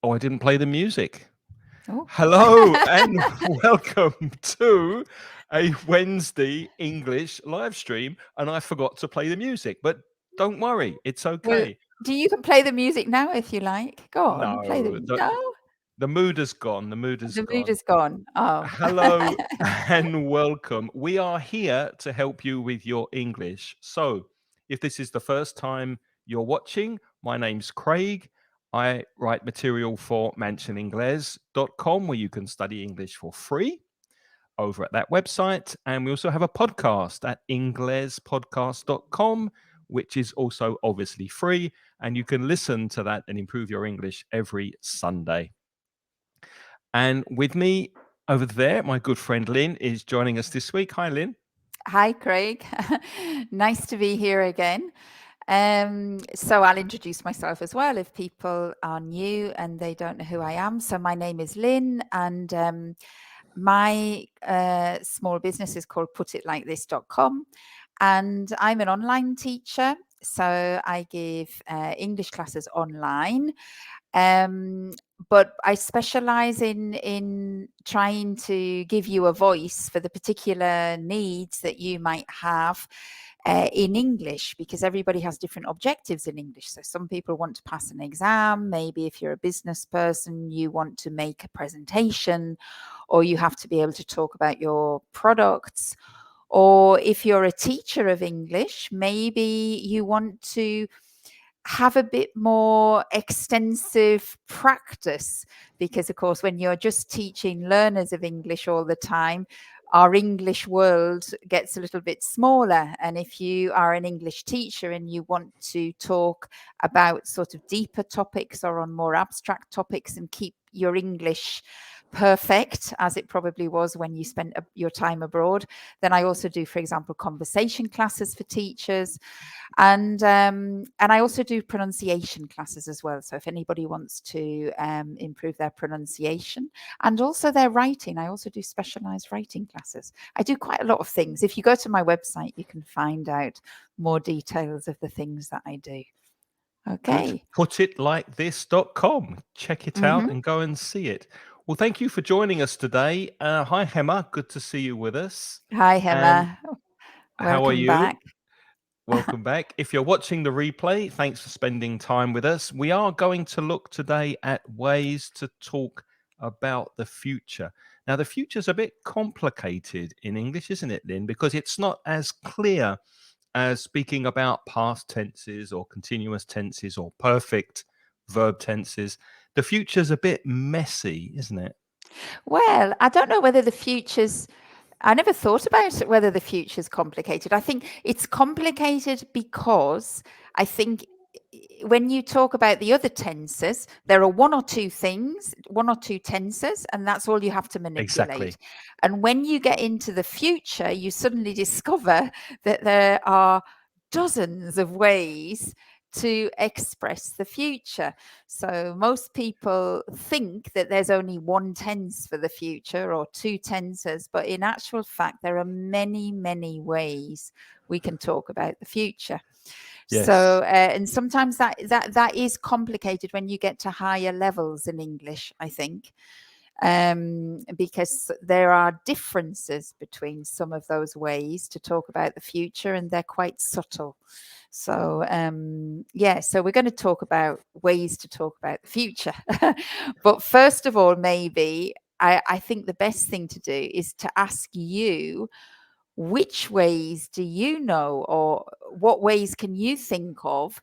Oh, I didn't play the music. Oh. Hello and welcome to a Wednesday English live stream. And I forgot to play the music, but don't worry, it's Well, okay. you can play the music now if you like. Go on, play No, no? the mood is gone. The mood is The mood gone. is gone. Oh. Hello and welcome. We are here to help you with your English. So, if this is the first time you're watching, my name's Craig. I write material for mansioningles.com where you can study English for free over at that website. And we also have a podcast at inglespodcast.com, which is also obviously free. And you can listen to that and improve your English every Sunday. And with me over there, my good friend Lynne is joining us this week. Hi, Lynne. Hi, Craig. Nice to be here again. So I'll introduce myself as well if people are new and they don't know who I am. So my name is Lynne, and my small business is called putitlikethis.com, and I'm an online teacher. So I give English classes online. But I specialize in trying to give you a voice for the particular needs that you might have in English, because everybody has different objectives in English. So some people want to pass an exam. Maybe if you're a business person, you want to make a presentation, or you have to be able to talk about your products. Or if you're a teacher of English, maybe you want to have a bit more extensive practice, because of course when you're just teaching learners of English all the time, our English world gets a little bit smaller. And if you are an English teacher and you want to talk about sort of deeper topics or on more abstract topics and keep your English perfect, as it probably was when you spent your time abroad, then I also do, for example, conversation classes for teachers. And I also do pronunciation classes as well. So if anybody wants to improve their pronunciation and also their writing, I also do specialized writing classes. I do quite a lot of things. If you go to my website, you can find out more details of the things that I do. Okay. Good. Putitlikethis.com. Check it out and go and see it. Well, thank you for joining us today. Hi, Hema. Good to see you with us. Hi, And Hema. how are Welcome you? back. Welcome back. If you're watching the replay, thanks for spending time with us. We are going to look today at ways to talk about the future. Now, the future is a bit complicated in English, isn't it, Lynne? Because it's not as clear as speaking about past tenses or continuous tenses or perfect verb tenses. The future's a bit messy, isn't it? Well, I don't know whether the future's I never thought about whether the future is complicated. I think it's complicated because I think when you talk about the other tenses, there are one or two tenses, and that's all you have to manipulate. Exactly. And when you get into the future, you suddenly discover that there are dozens of ways to express the future. So most people think that there's only one tense for the future or two tenses, but in actual fact, there are many, many ways we can talk about the future. Yes. So, and sometimes that is complicated when you get to higher levels in English, I think. Because there are differences between some of those ways to talk about the future, and they're quite subtle. So, so we're going to talk about ways to talk about the future. But first of all, maybe I think the best thing to do is to ask you, which ways do you know, or what ways can you think of?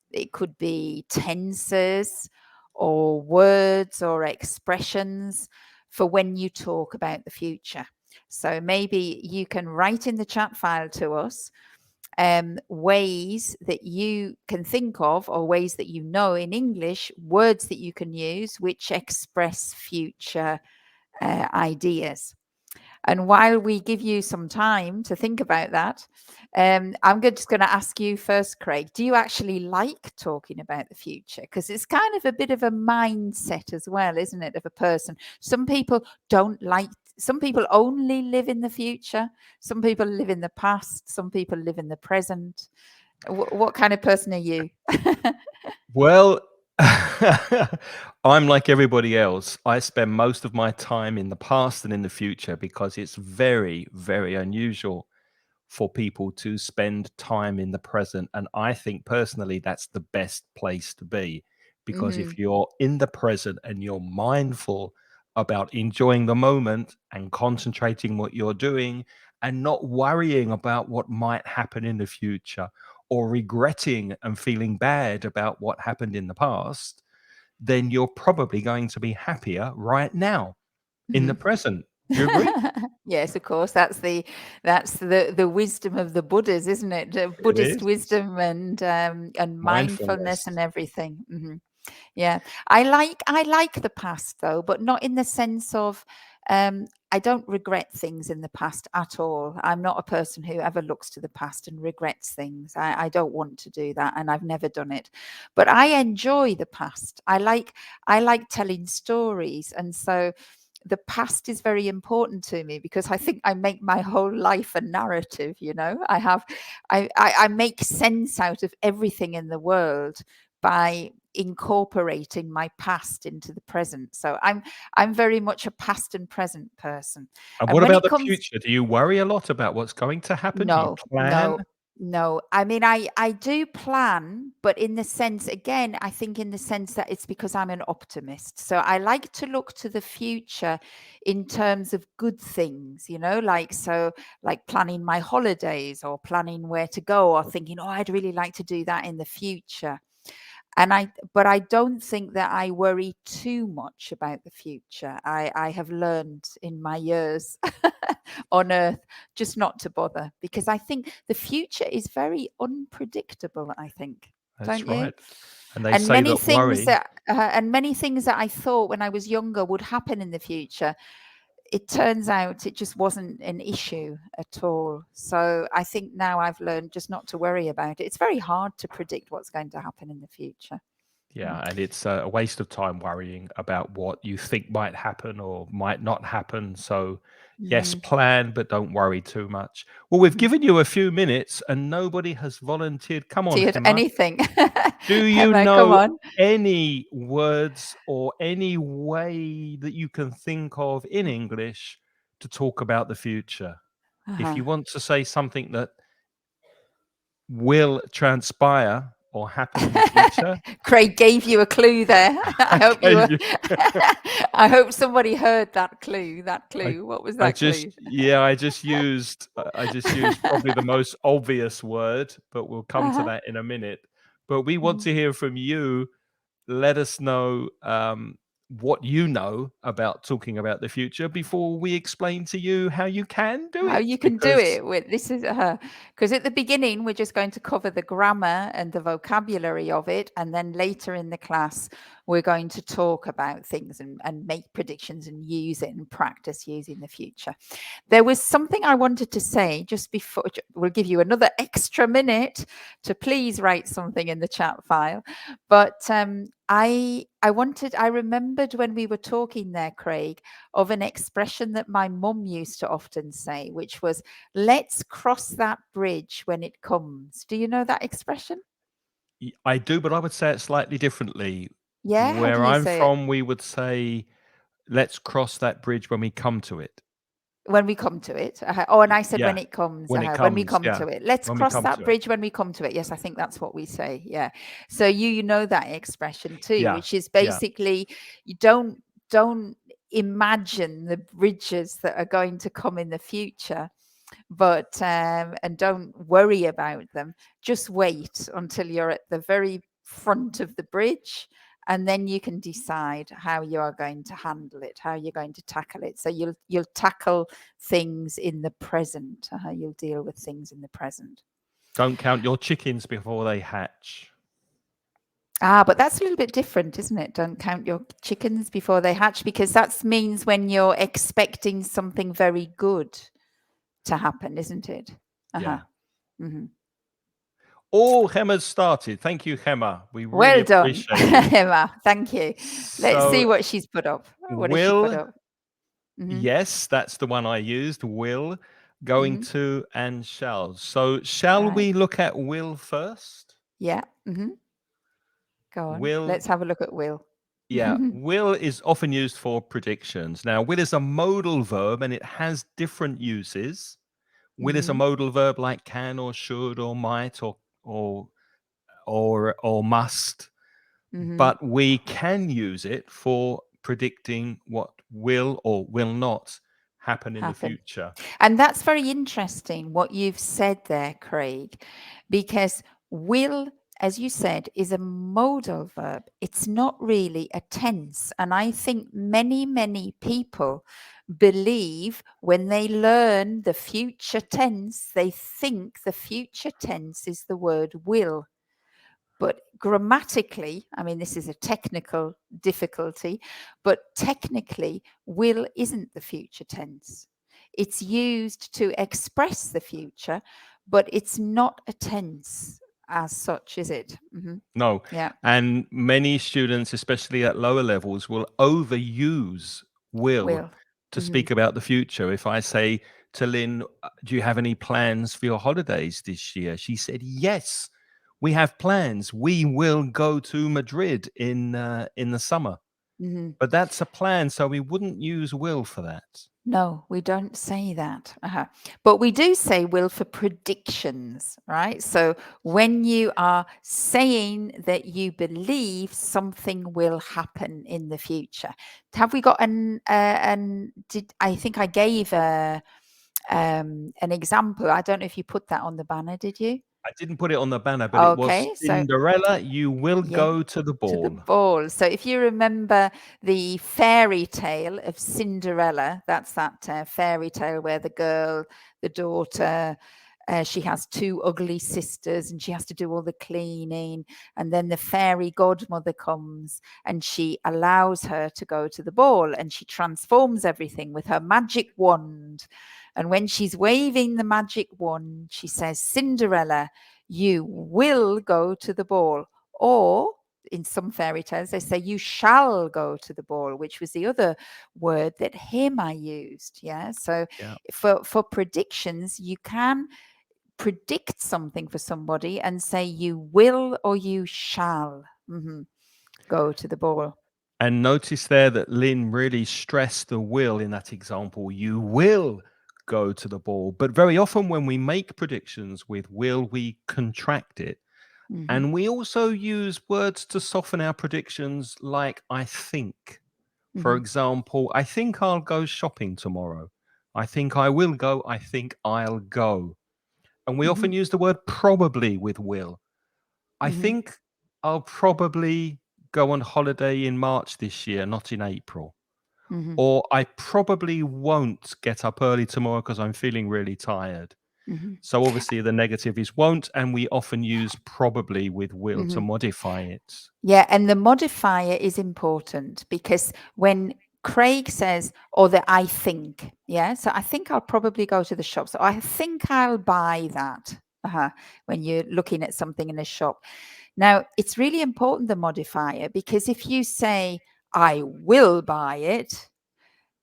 It could be tenses or words or expressions for when you talk about the future. So maybe you can write in the chat file to us ways that you can think of, or ways that you know in English, words that you can use which express future ideas. And while we give you some time to think about that, I'm just going to ask you first, Craig, do you actually like talking about the future? Because it's kind of a bit of a mindset as well, isn't it, of a person? Some people some people only live in the future. Some people live in the past. Some people live in the present. What kind of person are you? Well, I'm like everybody else. I spend most of my time in the past and in the future because it's very, very unusual for people to spend time in the present. And I think personally, that's the best place to be because Hmm. if you're in the present and you're mindful about enjoying the moment and concentrating what you're doing and not worrying about what might happen in the future or regretting and feeling bad about what happened in the past, then you're probably going to be happier right now in the Hmm. present. Do you agree? Yes, of course. That's the wisdom of the Buddhas, isn't it? It Buddhist is wisdom and mindfulness mindfulness. and everything. Yeah, I like the past though, but not in the sense of I don't regret things in the past at all. I'm not a person who ever looks to the past and regrets things. I don't want to do that, and I've never done it. But I enjoy the past. I like telling stories, and so the past is very important to me because I think I make my whole life a narrative. I make sense out of everything in the world by incorporating my past into the present. So I'm very much a past and present person. And And what when about it the comes future? Do you worry a lot about what's going to happen? Do you no, plan? no, no. I mean, I do plan, but in the sense, again, I think in the sense that it's because I'm an optimist. So I like to look to the future in terms of good things, like planning my holidays or planning where to go or thinking, oh, I'd really like to do that in the future. But I don't think that I worry too much about the future. I have learned in my years on earth just not to bother, because I think the future is very unpredictable, I think, That's don't you? right. And they And say many that things worry, that I thought when I was younger would happen in the future, it turns out it just wasn't an issue at all. So I think now I've learned just not to worry about it. It's very hard to predict what's going to happen in the future. yeah, and it's a waste of time worrying about what you think might happen or might not happen. So, yes, Mm-hmm. plan, but don't worry too much. Well, we've given you a few minutes and nobody has volunteered. Come on, Do you Gemma. anything? Do you Emma, come know on. any words or any way that you can think of in English to talk about the future? If Uh-huh. you want to say something that will transpire or happen in the future, Craig gave you a clue there. I I hope you gave were. you I hope somebody heard that clue. That I clue. What was I that just clue? yeah, I just used probably the most obvious word, but we'll come to Uh-huh. that in a minute. But we want Mhm. to hear from you. Let us know what you know about talking about the future before we explain to you how you can do How it. you can do Because it with this is because at the beginning we're just going to cover the grammar and the vocabulary of it, and then later in the class we're going to talk about things and make predictions and use it and practice using the future. There was something I wanted to say just before. We'll give you another extra minute to please write something in the chat file. But I remembered when we were talking there, Craig, of an expression that my mum used to often say, which was, let's cross that bridge when it comes. Do you know that expression? I do, but I would say it slightly differently. Yeah. How do Where you I'm say it? from, we would say, "Let's cross that bridge when we come to it." When we come to it. Oh, and I said Yeah, when it comes, when it when we comes, come yeah, to it. Let's when we cross come that to it. bridge when we come to it. Yes, I think that's what we say. Yeah. So you know that expression too, Yeah, which is yeah. basically you don't imagine the bridges that are going to come in the future, but and don't worry about them. Just wait until you're at the very front of the bridge, and then you can decide how you are going to handle it, how you're going to tackle it. So you'll tackle things in the present. You'll deal with things in the present. Don't count your chickens before they hatch. But that's a little bit different, isn't it? Don't count your chickens before they hatch, because that means when you're expecting something very good to happen, isn't it? Uh-huh. Yeah. Hmm. Oh, Gemma's started. Thank you, Gemma. We really Well done, appreciate you. Emma. Thank you. Let's see So, what she's put up. What has she put will, up? Hmm. yes, that's the one I used. Will, going Hmm. to, and shall. So, shall Right. we look at will first? Yeah. Hmm. Go on. Will, Let's have a look at will. yeah, will is often used for predictions. Now, will is a modal verb and it has different uses. Will is a Hmm. modal verb like can or should or might or or must, Hmm. but we can use it for predicting what will or will not happen in the Happen. future. And that's very interesting what you've said there, Craig, because will, as you said, is a modal verb. It's not really a tense. And I think many, many people believe when they learn the future tense, they think the future tense is the word will. But grammatically, I mean, this is a technical difficulty, but technically, will isn't the future tense. It's used to express the future, but it's not a tense as such, is it? Hmm. No. Yeah. And many students, especially at lower levels, will overuse will Will. to Hmm. speak about the future. If I say to Lynn, do you have any plans for your holidays this year? She said, yes, we have plans. We will go to Madrid in the summer. Hmm. But that's a plan, so we wouldn't use will for that. No, we don't say that. But we do say will for predictions, right? So when you are saying that you believe something will happen in the future, have we got did I think I gave an example? I don't know if you put that on the banner, did you? I didn't put it on the banner, but it was Okay, so Cinderella, you will yeah, go to the to the ball. ball. So if you remember the fairy tale of Cinderella, that's that fairy tale where the daughter, she has two ugly sisters and she has to do all the cleaning. And then the fairy godmother comes and she allows her to go to the ball and she transforms everything with her magic wand. And when she's waving the magic wand, she says, Cinderella, you will go to the ball. Or in some fairy tales, they say, you shall go to the ball, which was the other word that Hema used. Yeah. So Yeah. for predictions, you can predict something for somebody and say, you will or you shall go to the ball. And notice there that Lynn really stressed the will in that example. You will go to the ball. But very often when we make predictions with will, we contract it. Hmm. And we also use words to soften our predictions, like I think. For Hmm. example, I think I'll go shopping tomorrow. I think I will go. I think I'll go. And we Hmm. often use the word probably with will. I Hmm. think I'll probably go on holiday in March this year, not in April. Hmm. Or I probably won't get up early tomorrow because I'm feeling really tired. Hmm. So obviously the negative is won't, and we often use probably with will to Hmm. modify it. Yeah, and the modifier is important because when Craig says, or that I think, yeah, so I think I'll probably go to the shop. So I think I'll buy that. When you're looking at something in a shop. Now, it's really important, the modifier, because if you say, I will buy it,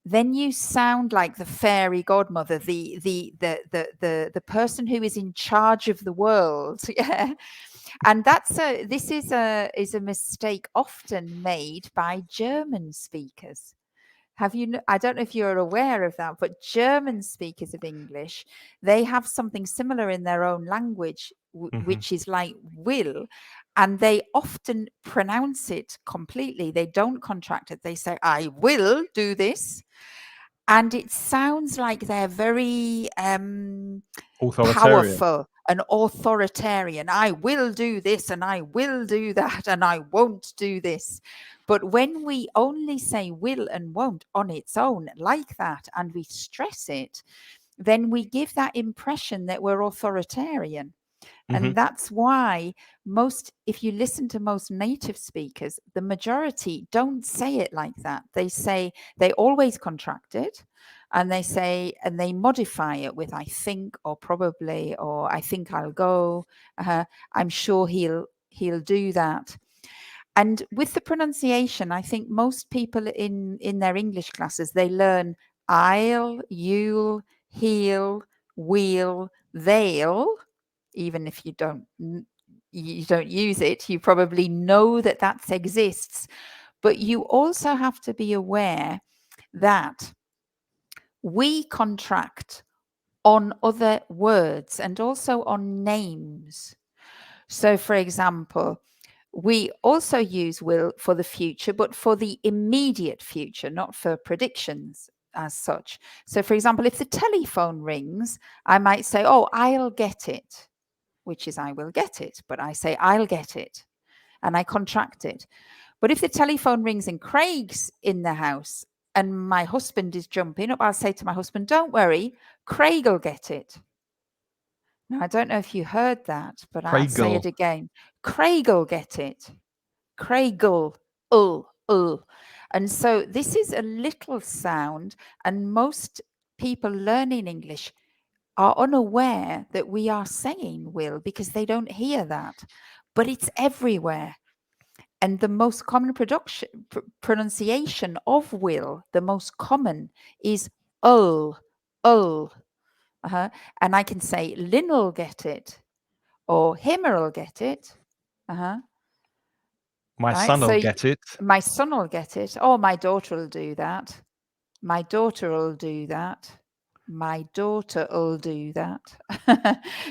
then you sound like the fairy godmother, the person who is in charge of the world. Yeah. And this is a mistake often made by German speakers. I don't know if you're aware of that, but German speakers of English, they have something similar in their own language, Mhm. which is like will, and they often pronounce it completely. They don't contract it. They say, I will do this. And it sounds like they're very Authoritarian. powerful and authoritarian. I will do this and I will do that and I won't do this. But when we only say will and won't on its own like that and we stress it, then we give that impression that we're authoritarian. Mhm. And that's why if you listen to most native speakers, the majority don't say it like that. They always contract it and they modify it with I think or probably or I think I'll go. I'm sure he'll do that. And with the pronunciation, I think most people in their English classes, they learn I'll, you'll, he'll, we'll, they'll, even if you don't you don't use it. You probably know that that exists, but you also have to be aware that we contract on other words and also on names. So, for example, we also use will for the future, but for the immediate future, not for predictions as such. So, for example, if the telephone rings, I might say, "Oh, I'll get it," which is I will get it, but I say I'll get it and I contract it. But if the telephone rings and Craig's in the house and my husband is jumping up, I'll say to my husband, "Don't worry, Craig'll get it." Now, I don't know if you heard that, but I'll say it Craigle. again. Craig'll get it. Craig'll. And so this is a little sound, and most people learning English are unaware that we are saying will because they don't hear that. But it's everywhere. And the most common pronunciation of will, the most common, is ull, ull. And I can say Lynn'll get it, or himmer'll get it. My Right. son will So get it. my son will get it. Oh, my daughter will do that. My daughter will do that. My daughter will do that.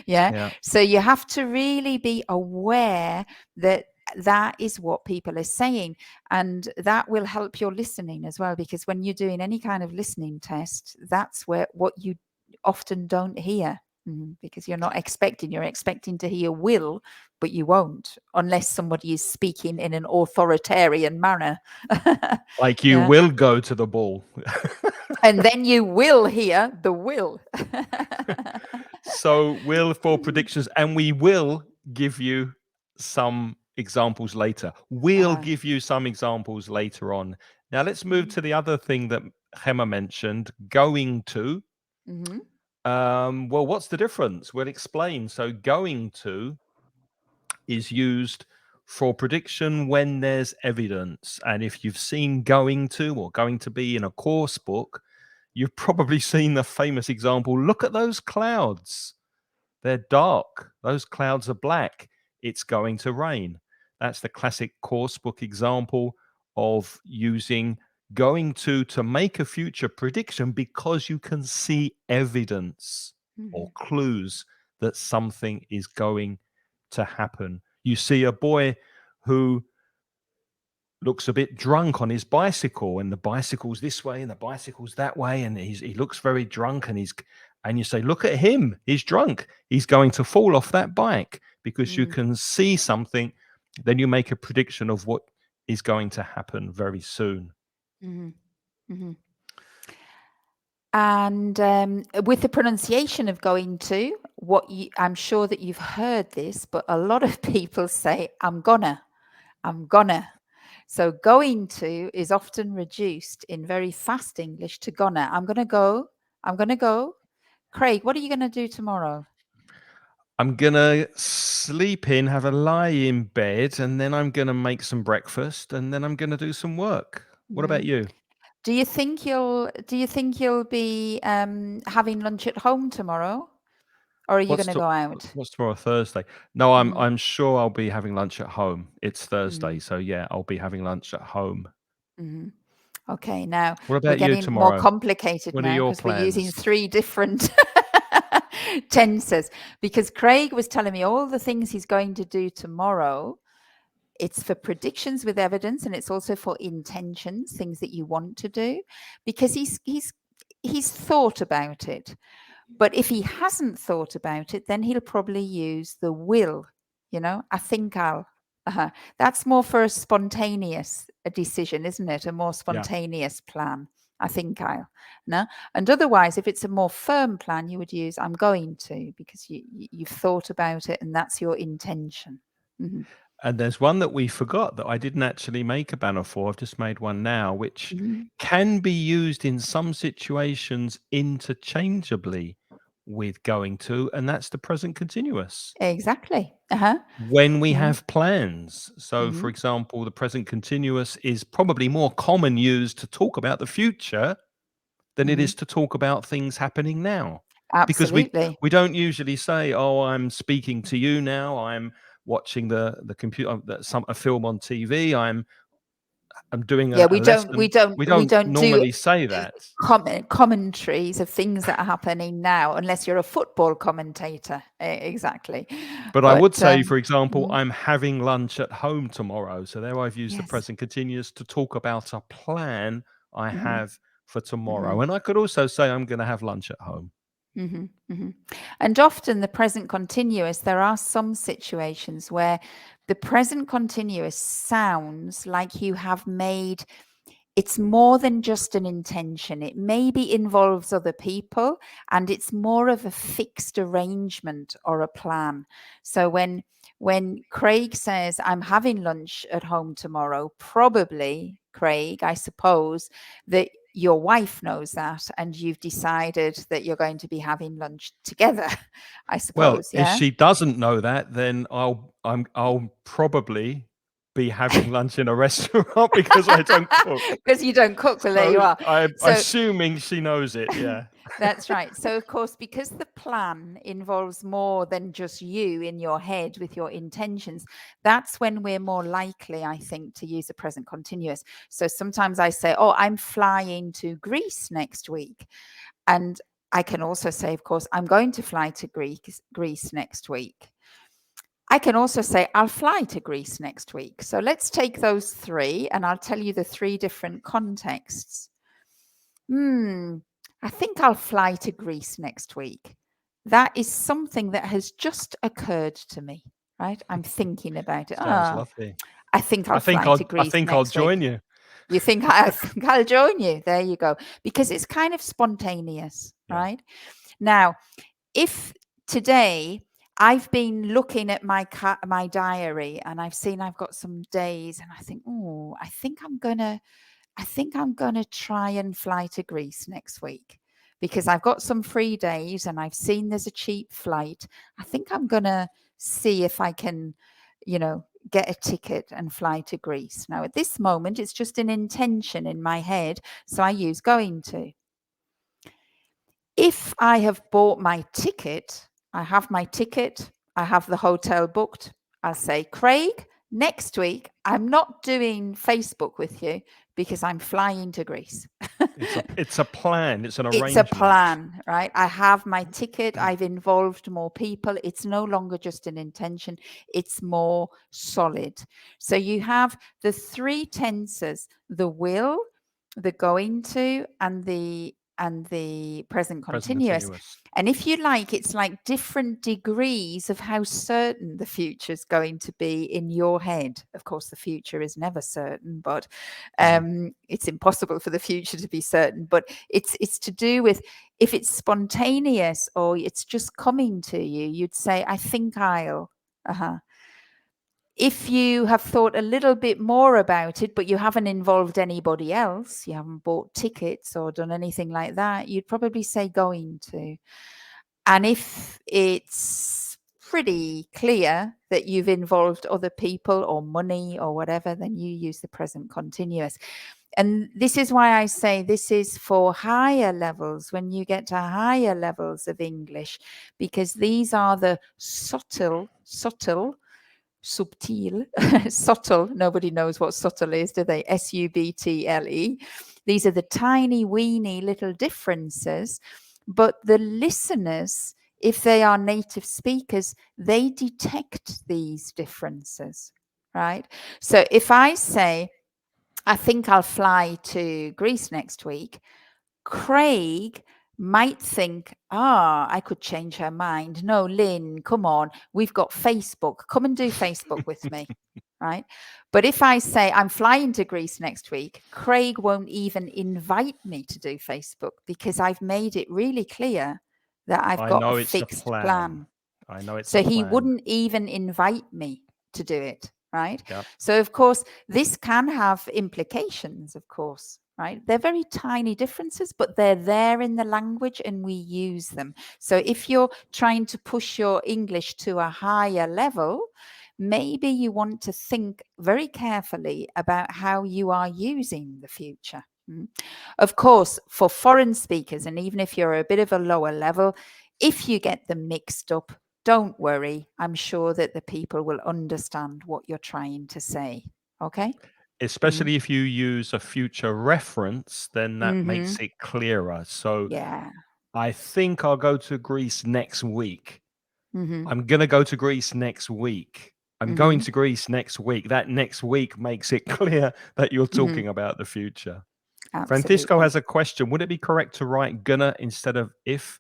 Yeah. Yeah. So you have to really be aware that that is what people are saying, and that will help your listening as well, because when you're doing any kind of listening test, that's where what you often don't hear. Because you're expecting to hear will, but you won't unless somebody is speaking in an authoritarian manner. Like you Yeah. will go to the ball. And then you will hear the will. So will for predictions, and we will give you some examples later. We'll Uh-huh. give you some examples later on. Now let's move Mhm. to the other thing that Gemma mentioned, going to. Mhm. Well, what's the difference? We'll explain. So going to is used for prediction when there's evidence. And if you've seen going to or going to be in a course book, you've probably seen the famous example. Look at those clouds. They're dark. Those clouds are black. It's going to rain. That's the classic course book example of using going to make a future prediction because you can see evidence or Mhm. clues that something is going to happen. You see a boy who looks a bit drunk on his bicycle, and the bicycle's this way and the bicycle's that way, and he looks very drunk, and you say, look at him, he's drunk, he's going to fall off that bike, because you Mm. can see something. Then you make a prediction of what is going to happen very soon. Mhm. Mhm. And with the pronunciation of going to, I'm sure that you've heard this, but a lot of people say, I'm gonna. So going to is often reduced in very fast English to gonna. I'm gonna go. I'm gonna go. Craig, what are you gonna do tomorrow? I'm gonna sleep in, have a lie in bed, and then I'm gonna make some breakfast, and then I'm gonna do some work. What about Mm. you? Do you think you'll be having lunch at home tomorrow, or are you What's gonna to, go out? what's tomorrow? Thursday? No, I'm Mm. I'm sure I'll be having lunch at home. It's Thursday, Mhm. so yeah, I'll be having lunch at home. Mhm. Okay, now What we're about you getting more tomorrow? complicated What are now your because we're using plans? 3 different tenses, because Craig was telling me all the things he's going to do tomorrow. It's for predictions with evidence, and it's also for intentions, things that you want to do, because he's thought about it. But if he hasn't thought about it, then he'll probably use the will. I think I'll. That's more for a spontaneous decision, isn't it? A more Yeah. spontaneous plan. I think I'll. No, and otherwise, if it's a more firm plan, you would use I'm going to, because you've thought about it and that's your intention. Hmm. And there's one that we forgot that I didn't actually make a banner for. I've just made one now, which Hmm. can be used in some situations interchangeably with going to, and that's the present continuous. Exactly. Uh-huh. When we Yeah. have plans. So, Hmm. for example, the present continuous is probably more common used to talk about the future than it Hmm. is to talk about things happening now. Because we Absolutely. we don't usually say, "Oh, I'm speaking to you now. I'm watching the computer, a film on TV. I'm doing Yeah, a lesson. We don't do normally say that. commentaries of things that are happening now, unless you're a football commentator. Exactly. But I would But say, for example, mhm, I'm having lunch at home tomorrow. So there I've used the yes. present continuous to talk about a plan I Hmm. have for Hmm. tomorrow. And I could also say I'm going to have lunch at home. Hmm. Hmm. And often the present continuous, there are some situations where the present continuous sounds like you have made, it's more than just an intention. It maybe involves other people, and it's more of a fixed arrangement or a plan. So when Craig says, I'm having lunch at home tomorrow, probably, Craig, I suppose that your wife knows that, and you've decided that you're going to be having lunch together, I Well, suppose. if Yeah. she doesn't know that, then I'll probably be having lunch in a restaurant because I don't cook. Because you don't cook. Well, there you So are. I'm So assuming she knows it. Yeah. that's right. So, of course, because the plan involves more than just you in your head with your intentions, that's when we're more likely, I think, to use the present continuous. So sometimes I say, oh, I'm flying to Greece next week. And I can also say, of course, I'm going to fly to Greece next week. I can also say, I'll fly to Greece next week. So let's take those three and I'll tell you the three different contexts. I think I'll fly to Greece next week. That is something that has just occurred to me, right? I'm thinking about it. Sounds lovely. I think I'll I think fly to I'll I Greece think I'll next week. join you. You think I think I'll join you? There you go. Because it's kind of spontaneous, Yeah. right? Now, if today I've been looking at my diary and I've seen I've got some days and I think, oh, I think I'm going to try and fly to Greece next week because I've got some free days and I've seen there's a cheap flight. I think I'm going to see if I can, get a ticket and fly to Greece. Now, at this moment, it's just an intention in my head. So I use going to. If I have bought my ticket, I have my ticket, I have the hotel booked, I'll say, Craig, next week, I'm not doing Facebook with you because I'm flying to Greece. It's a plan. It's an It's a arrangement. plan, right? I have my ticket. I've involved more people. It's no longer just an intention. It's more solid. So you have the three tenses, the will, the going to, and the present Present continuous. continuous. And if you like, it's like different degrees of how certain the future is going to be in your head. Of course, the future is never certain, but it's impossible for the future to be certain. But it's to do with if it's spontaneous or it's just coming to you, you'd say, I think I'll. If you have thought a little bit more about it, but you haven't involved anybody else, you haven't bought tickets or done anything like that, you'd probably say going to. And if it's pretty clear that you've involved other people or money or whatever, then you use the present continuous. And this is why I say this is for higher levels, when you get to higher levels of English, because these are the subtle, subtle, nobody knows what subtle is, do they? SUBTLE. These are the tiny, weeny little differences, but the listeners, if they are native speakers, they detect these differences, right? So if I say, I think I'll fly to Greece next week, Craig might think, I could change her mind. No, Lynne, come on. We've got Facebook. Come and do Facebook with me. Right. But if I say I'm flying to Greece next week, Craig won't even invite me to do Facebook because I've made it really clear that I've I got a know it's a fixed plan. plan. I know it's a So he plan. wouldn't even invite me to do it. Right. Yeah. So, of course, this can have implications, of course. Right. They're very tiny differences, but they're there in the language and we use them. So if you're trying to push your English to a higher level, maybe you want to think very carefully about how you are using the future. Of course, for foreign speakers, and even if you're a bit of a lower level, if you get them mixed up, don't worry. I'm sure that the people will understand what you're trying to say. Okay? Mm-hmm. Especially if you use a future reference, then that Mm-hmm. makes it clearer. So Yeah. I think I'll go to Greece next week. Mm-hmm. I'm going to go to Greece next week. I'm going Mm-hmm. to Greece next week. That next week makes it clear that you're Mm-hmm. talking about the future. Francisco Absolutely. has a question. Would it be correct to write gonna instead of if?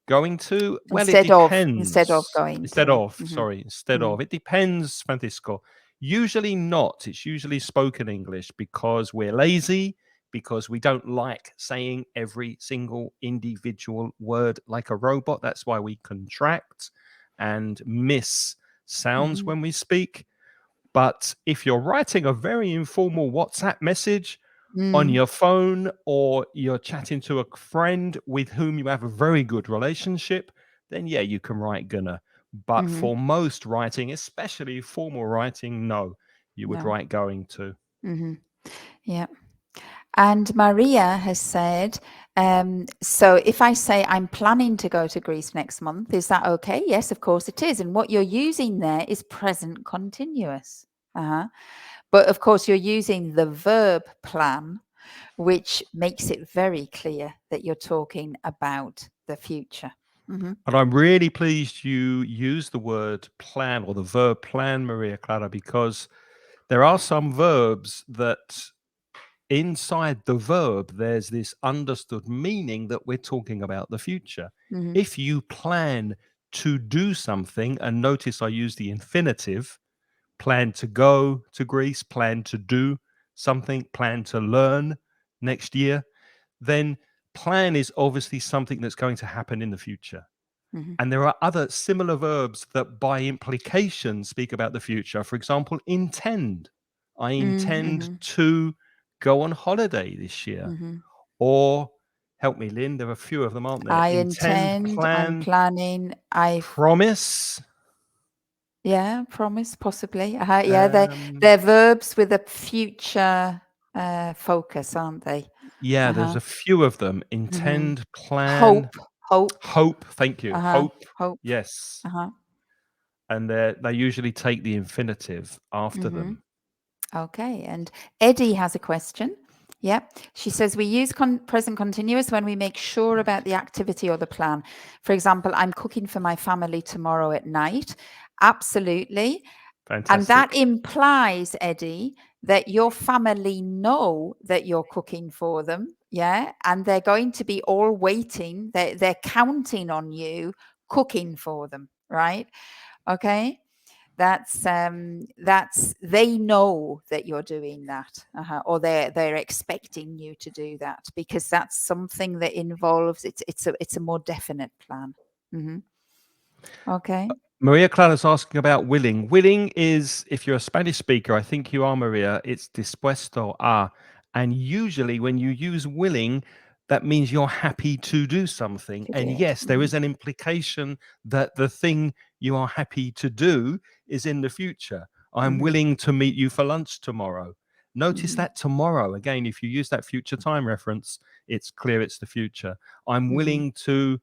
Going to? Well, it Instead of depends. going to. Mm-hmm. Instead Mm-hmm. of. It depends, Francisco. Usually not. It's usually spoken English because we're lazy, because we don't like saying every single individual word like a robot. That's why we contract and miss sounds Mm-hmm. when we speak. But if you're writing a very informal WhatsApp message, on Mm. your phone or you're chatting to a friend with whom you have a very good relationship, then yeah, you can write gonna. But Mm-hmm. for most writing, especially formal writing, no, you would No. write going to. Mm-hmm. Yeah. And Maria has said, so if I say I'm planning to go to Greece next month, is that okay? Yes, of course it is. And what you're using there is present continuous. Uh-huh. But of course, you're using the verb plan, which makes it very clear that you're talking about the future. Mm-hmm. And I'm really pleased you use the word plan or the verb plan, Maria Clara, because there are some verbs that inside the verb, there's this understood meaning that we're talking about the future. Mm-hmm. If you plan to do something, and notice I use the infinitive, plan to go to Greece, plan to do something, plan to learn next year, then plan is obviously something that's going to happen in the future. Mm-hmm. And there are other similar verbs that by implication speak about the future. For example, intend. I intend Mm-hmm. to go on holiday this year. Mm-hmm. Or help me, Lynn, there are a few of them, aren't there? I Intend, intend, I'm plan, planning, promise. yeah, promise, possibly. Yeah, Um, they're verbs with a future focus, aren't they? yeah, there's Uh-huh. a few of them. Mm-hmm. Intend, plan, Hope, hope. hope. Thank you. Uh-huh. Hope. Hope. Yes. Uh-huh. And they usually take the infinitive after Mm-hmm. them. Okay. And Eddie has a question. Yeah. She says we use present continuous when we make sure about the activity or the plan. For example, I'm cooking for my family tomorrow at night. Absolutely. And that Fantastic. implies, Eddie, that your family know that you're cooking for them. Yeah. And they're going to be all waiting. They're counting on you cooking for them. Right. Okay. That's they know that you're doing that, or they're expecting you to do that, because that's something that involves it's a more definite plan. Mm-hmm. Okay. Maria Clara's asking about willing. Willing is, if you're a Spanish speaker, I think you are, Maria, it's dispuesto a. And usually when you use willing, that means you're happy to do something. To do And it. yes, there Mm-hmm. is an implication that the thing you are happy to do is in the future. I'm Mm-hmm. willing to meet you for lunch tomorrow. Notice Mm-hmm. that tomorrow, again, if you use that future time reference, it's clear it's the future. I'm Mm-hmm. willing to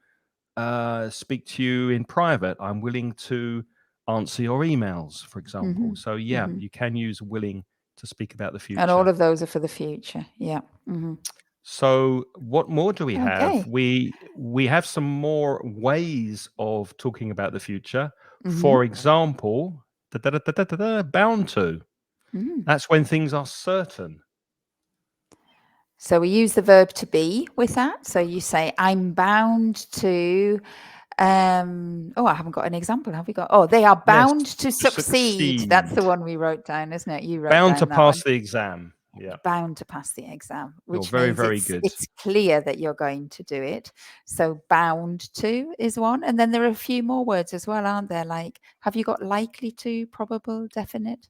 speak to you in private. I'm willing to answer your emails, for Mm-hmm. example. So, yeah, Mm-hmm. you can use willing to speak about the And all future. of those are for the future. Yeah. Mm-hmm. So, what more do we have? Okay. We have some more ways of talking about the future. Mm-hmm. For example, bound to. Mm-hmm. That's when things are certain. So we use the verb to be with that. So you say, I'm bound to, I haven't got an example. Have we got? Oh, they are Yes, bound to to succeed. That's the succeed. one we wrote down, isn't it? You wrote Bound to down that pass one. the exam. Yeah, Bound to pass the exam, you're which very, means very it's good. it's clear that you're going to do it. So bound to is one. And then there are a few more words as well, aren't there? Like, have you got likely to, probable, definite?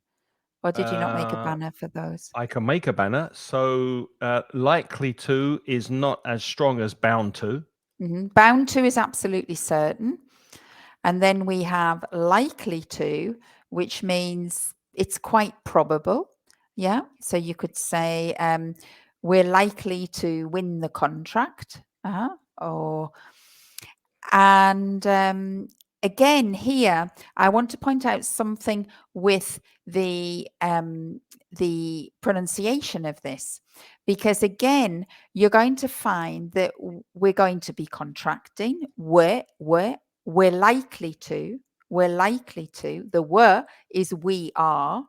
Or did you not make a Uh, banner for those? I can make a banner. So likely to is not as strong as bound to. Mm-hmm. Bound to is absolutely certain. And then we have likely to, which means it's quite probable. Yeah. So you could say, we're likely to win the contract. Or, and again, here, I want to point out something with the pronunciation of this, because again, you're going to find that we're going to be contracting. We're likely to. We're likely to. The were is we are.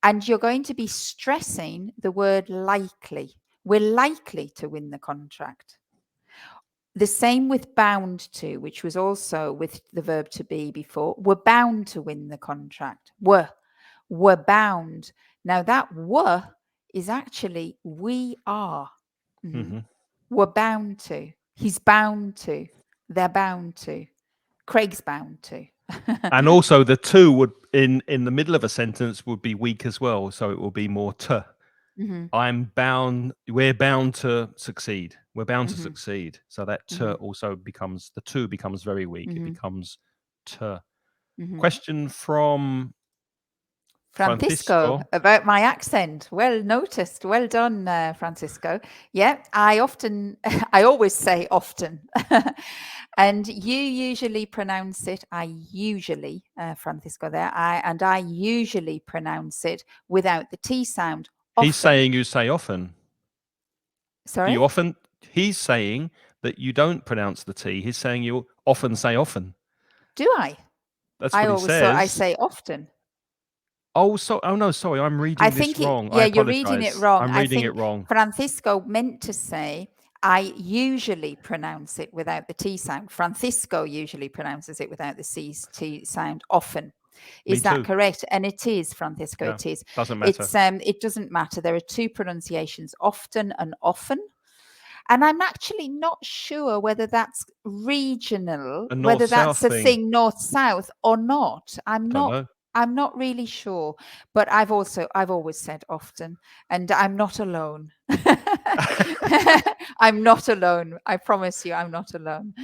And you're going to be stressing the word likely. We're likely to win the contract. The same with bound to, which was also with the verb to be before. We're bound to win the contract. We're bound. Now that were is actually we are. Mm-hmm. We're bound to. He's bound to. They're bound to. Craig's bound to. And also the to would in the middle of a sentence would be weak as well, so it will be more to. I'm bound. We're bound to succeed. We're bound to succeed. So that to also becomes, the to becomes very weak. It becomes to. Question from Francisco, Francisco. about my accent. Well noticed. Well done, Francisco. Yeah, I always say often. And you usually pronounce it, Francisco there, I usually pronounce it without the T sound. Often. He's saying you say often. Sorry? Do you often? He's saying that you don't pronounce the T. He's saying you often say often. Do I? That's I what he always thought I says. say often. Oh, no, sorry, I'm reading I this think, wrong. I yeah, you're reading it apologize. wrong. I'm I reading think it wrong. Francisco meant to say, I usually pronounce it without the T sound. Francisco usually pronounces it without the T sound often. Me Is that too. correct? And it is, Francisco, Yeah, it is. doesn't matter. It doesn't matter. There are two pronunciations, often and often. And I'm actually not sure whether that's regional, A whether that's north-south a thing. thing north-south or not. Don't know. I'm not really sure, but I've always said often, and I'm not alone. I'm not alone. I promise you, I'm not alone.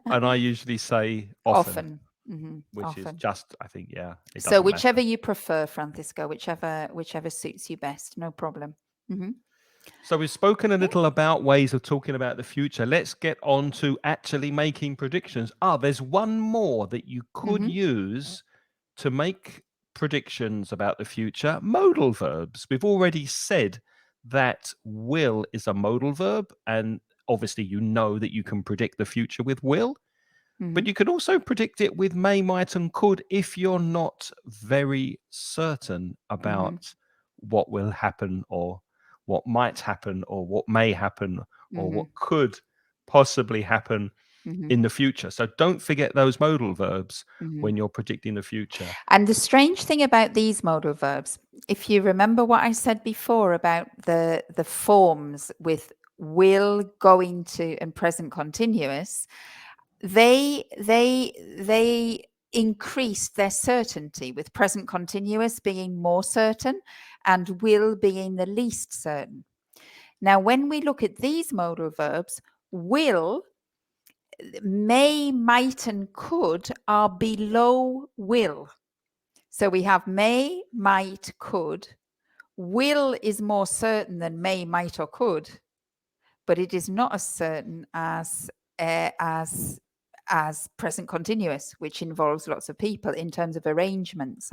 And I usually say often, Often. which is Often. just, I think, yeah, it So doesn't whichever matter. you prefer, Francisco, whichever suits you best, no problem. So we've spoken a little about ways of talking about the future. Let's get on to actually making predictions. There's one more that you could use to make predictions about the future. Modal verbs. We've already said that will is a modal verb, and obviously you know that you can predict the future with will, but you can also predict it with may, might, and could if you're not very certain about what will happen, or what might happen, or what may happen, or what could possibly happen in the future. So don't forget those modal verbs when you're predicting the future. And the strange thing about these modal verbs, if you remember what I said before about the forms with will, going to, and present continuous, they increased their certainty, with present continuous being more certain and will being the least certain. Now, when we look at these modal verbs, will, may, might, and could are below will. So we have may, might, could. Will is more certain than may, might, or could, but it is not as certain as present continuous, which involves lots of people in terms of arrangements.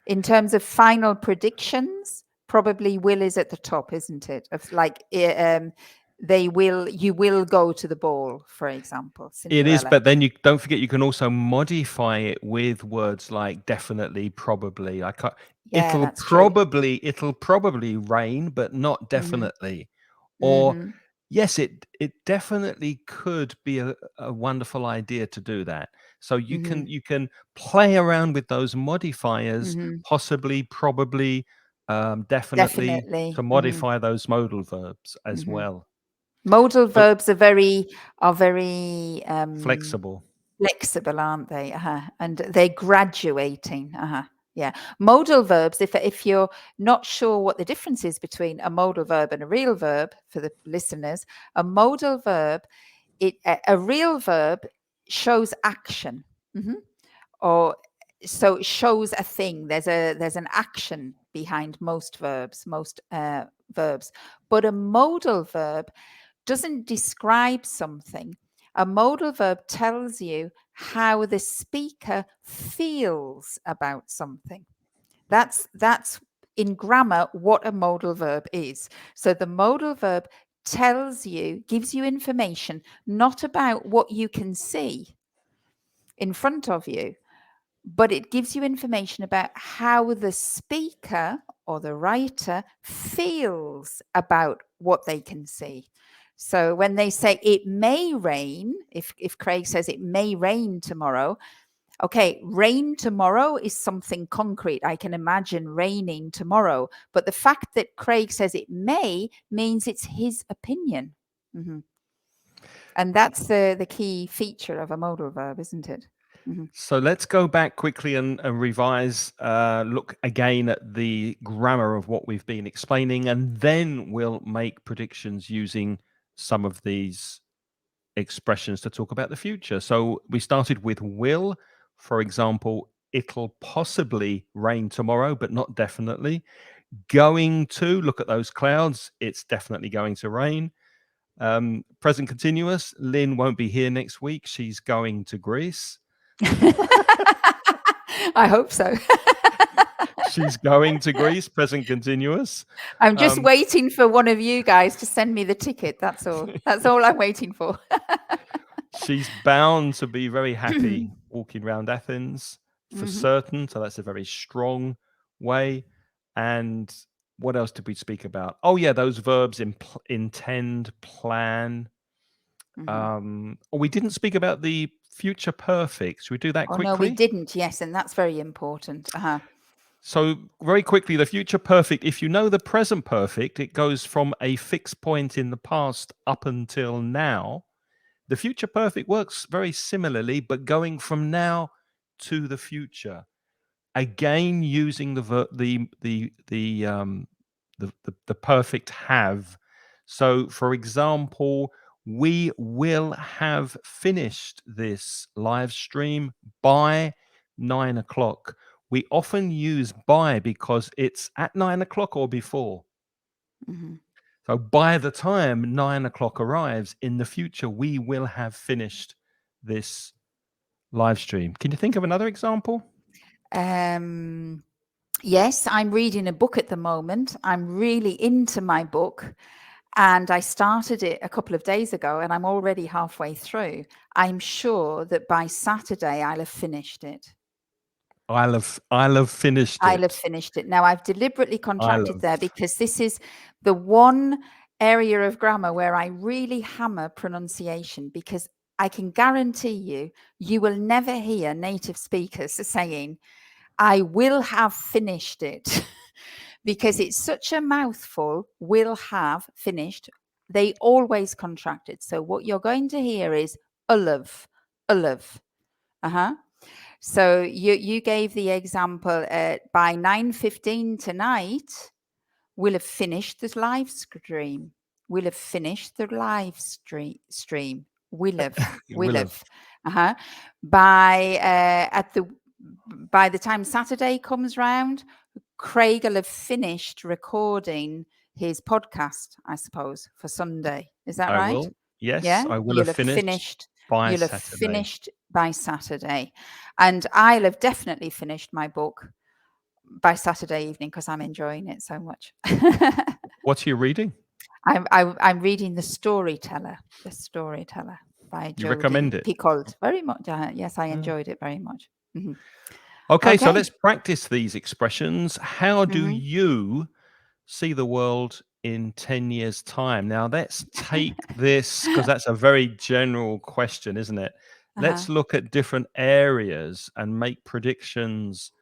In terms of final predictions, probably will is at the top, isn't it? Of like you will go to the ball, for example. It is, Cinderella. but then you don't forget you can also modify it with words like definitely, probably. Yeah, It'll that's true. probably rain, but not definitely. Or Mm-hmm. yes, it definitely could be a wonderful idea to do that. So you can play around with those modifiers, possibly, probably, definitely, Definitely. to modify those modal verbs as well. Modal So verbs are very flexible. flexible, aren't they? And they're graduating. Yeah. Modal verbs, if you're not sure what the difference is between a modal verb and a real verb, for the listeners, a modal verb, a real verb shows action. Or so it shows a thing. There's an action behind most verbs, but a modal verb doesn't describe something. A modal verb tells you how the speaker feels about something. That's in grammar what a modal verb is. So the modal verb tells you, gives you information, not about what you can see in front of you, but it gives you information about how the speaker or the writer feels about what they can see. So when they say it may rain, if Craig says it may rain tomorrow, okay, rain tomorrow is something concrete. I can imagine raining tomorrow. But the fact that Craig says it may means it's his opinion. Mm-hmm. And that's the key feature of a modal verb, isn't it? Mm-hmm. So let's go back quickly and revise, look again at the grammar of what we've been explaining, and then we'll make predictions using some of these expressions to talk about the future. So we started with will. For example, it'll possibly rain tomorrow, but not definitely. Going to, look at those clouds, it's definitely going to rain. Present continuous, Lynn won't be here next week. She's going to Greece. I hope so. She's going to Greece, present continuous. I'm just waiting for one of you guys to send me the ticket. That's all. That's all I'm waiting for. She's bound to be very happy walking around Athens for certain. So that's a very strong way. And what else did we speak about? Oh, yeah, those verbs intend, plan. We didn't speak about the future perfect. Should we do that Oh, quickly? no, we didn't. Yes, and that's very important. So very quickly, the future perfect, if you know the present perfect, it goes from a fixed point in the past up until now. The future perfect works very similarly, but going from now to the future. Again, using the perfect have. So, for example, we will have finished this live stream by 9 o'clock. We often use by because it's at 9 o'clock or before. So by the time 9 o'clock arrives in the future, we will have finished this live stream. Can you think of another example? Yes, I'm reading a book at the moment. I'm really into my book. And I started it a couple of days ago and I'm already halfway through. I'm sure that by Saturday I'll have finished it. I'll have finished it. I'll have finished it. Now, I've deliberately contracted there because this is the one area of grammar where I really hammer pronunciation, because I can guarantee you, you will never hear native speakers saying, I will have finished it, because it's such a mouthful, will have finished. They always contract it. So what you're going to hear is olive. So you gave the example, by 9:15 tonight, we'll have finished this live stream. We'll have finished the live stream. We'll have. By the time Saturday comes round, Craig will have finished recording his podcast, I suppose, for Sunday. Is that right? Will. Yes, Yeah, I will you'll have finished by You'll have Saturday. finished by Saturday. And I'll have definitely finished my book by Saturday evening because I'm enjoying it so much. What are you reading? I'm reading The Storyteller by You recommend it? Picoult. Very much. Yes, I enjoyed it very much. Okay, so let's practice these expressions. How do you see the world in 10 years' time? Now, let's take this, because that's a very general question, isn't it? Let's look at different areas and make predictions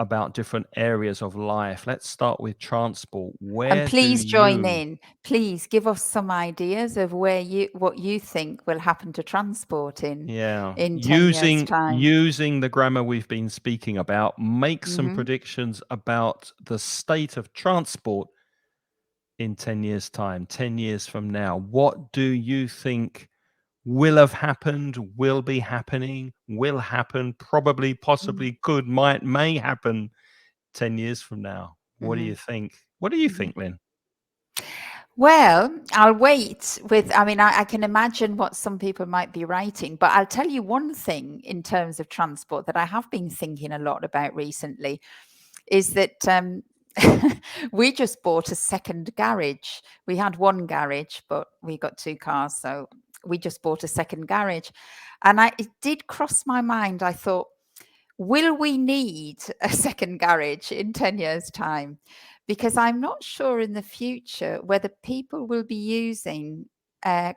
about different areas of life. Let's start with transport. And Where please do join you... in. Please give us some ideas of what you think will happen to transport in 10 years' time. Using the grammar we've been speaking about, make some predictions about the state of transport in 10 years' time, 10 years from now. What do you think will have happened, will be happening, will happen, probably, possibly, could, might, may happen 10 years from now? What do you think? What do you think, Lynn? Well, I'll wait with, I mean, I can imagine what some people might be writing, but I'll tell you one thing in terms of transport that I have been thinking a lot about recently is that we just bought a second garage. We had one garage, but we got two cars. So we just bought a second garage. And it did cross my mind. I thought, will we need a second garage in 10 years' time? Because I'm not sure in the future whether people will be using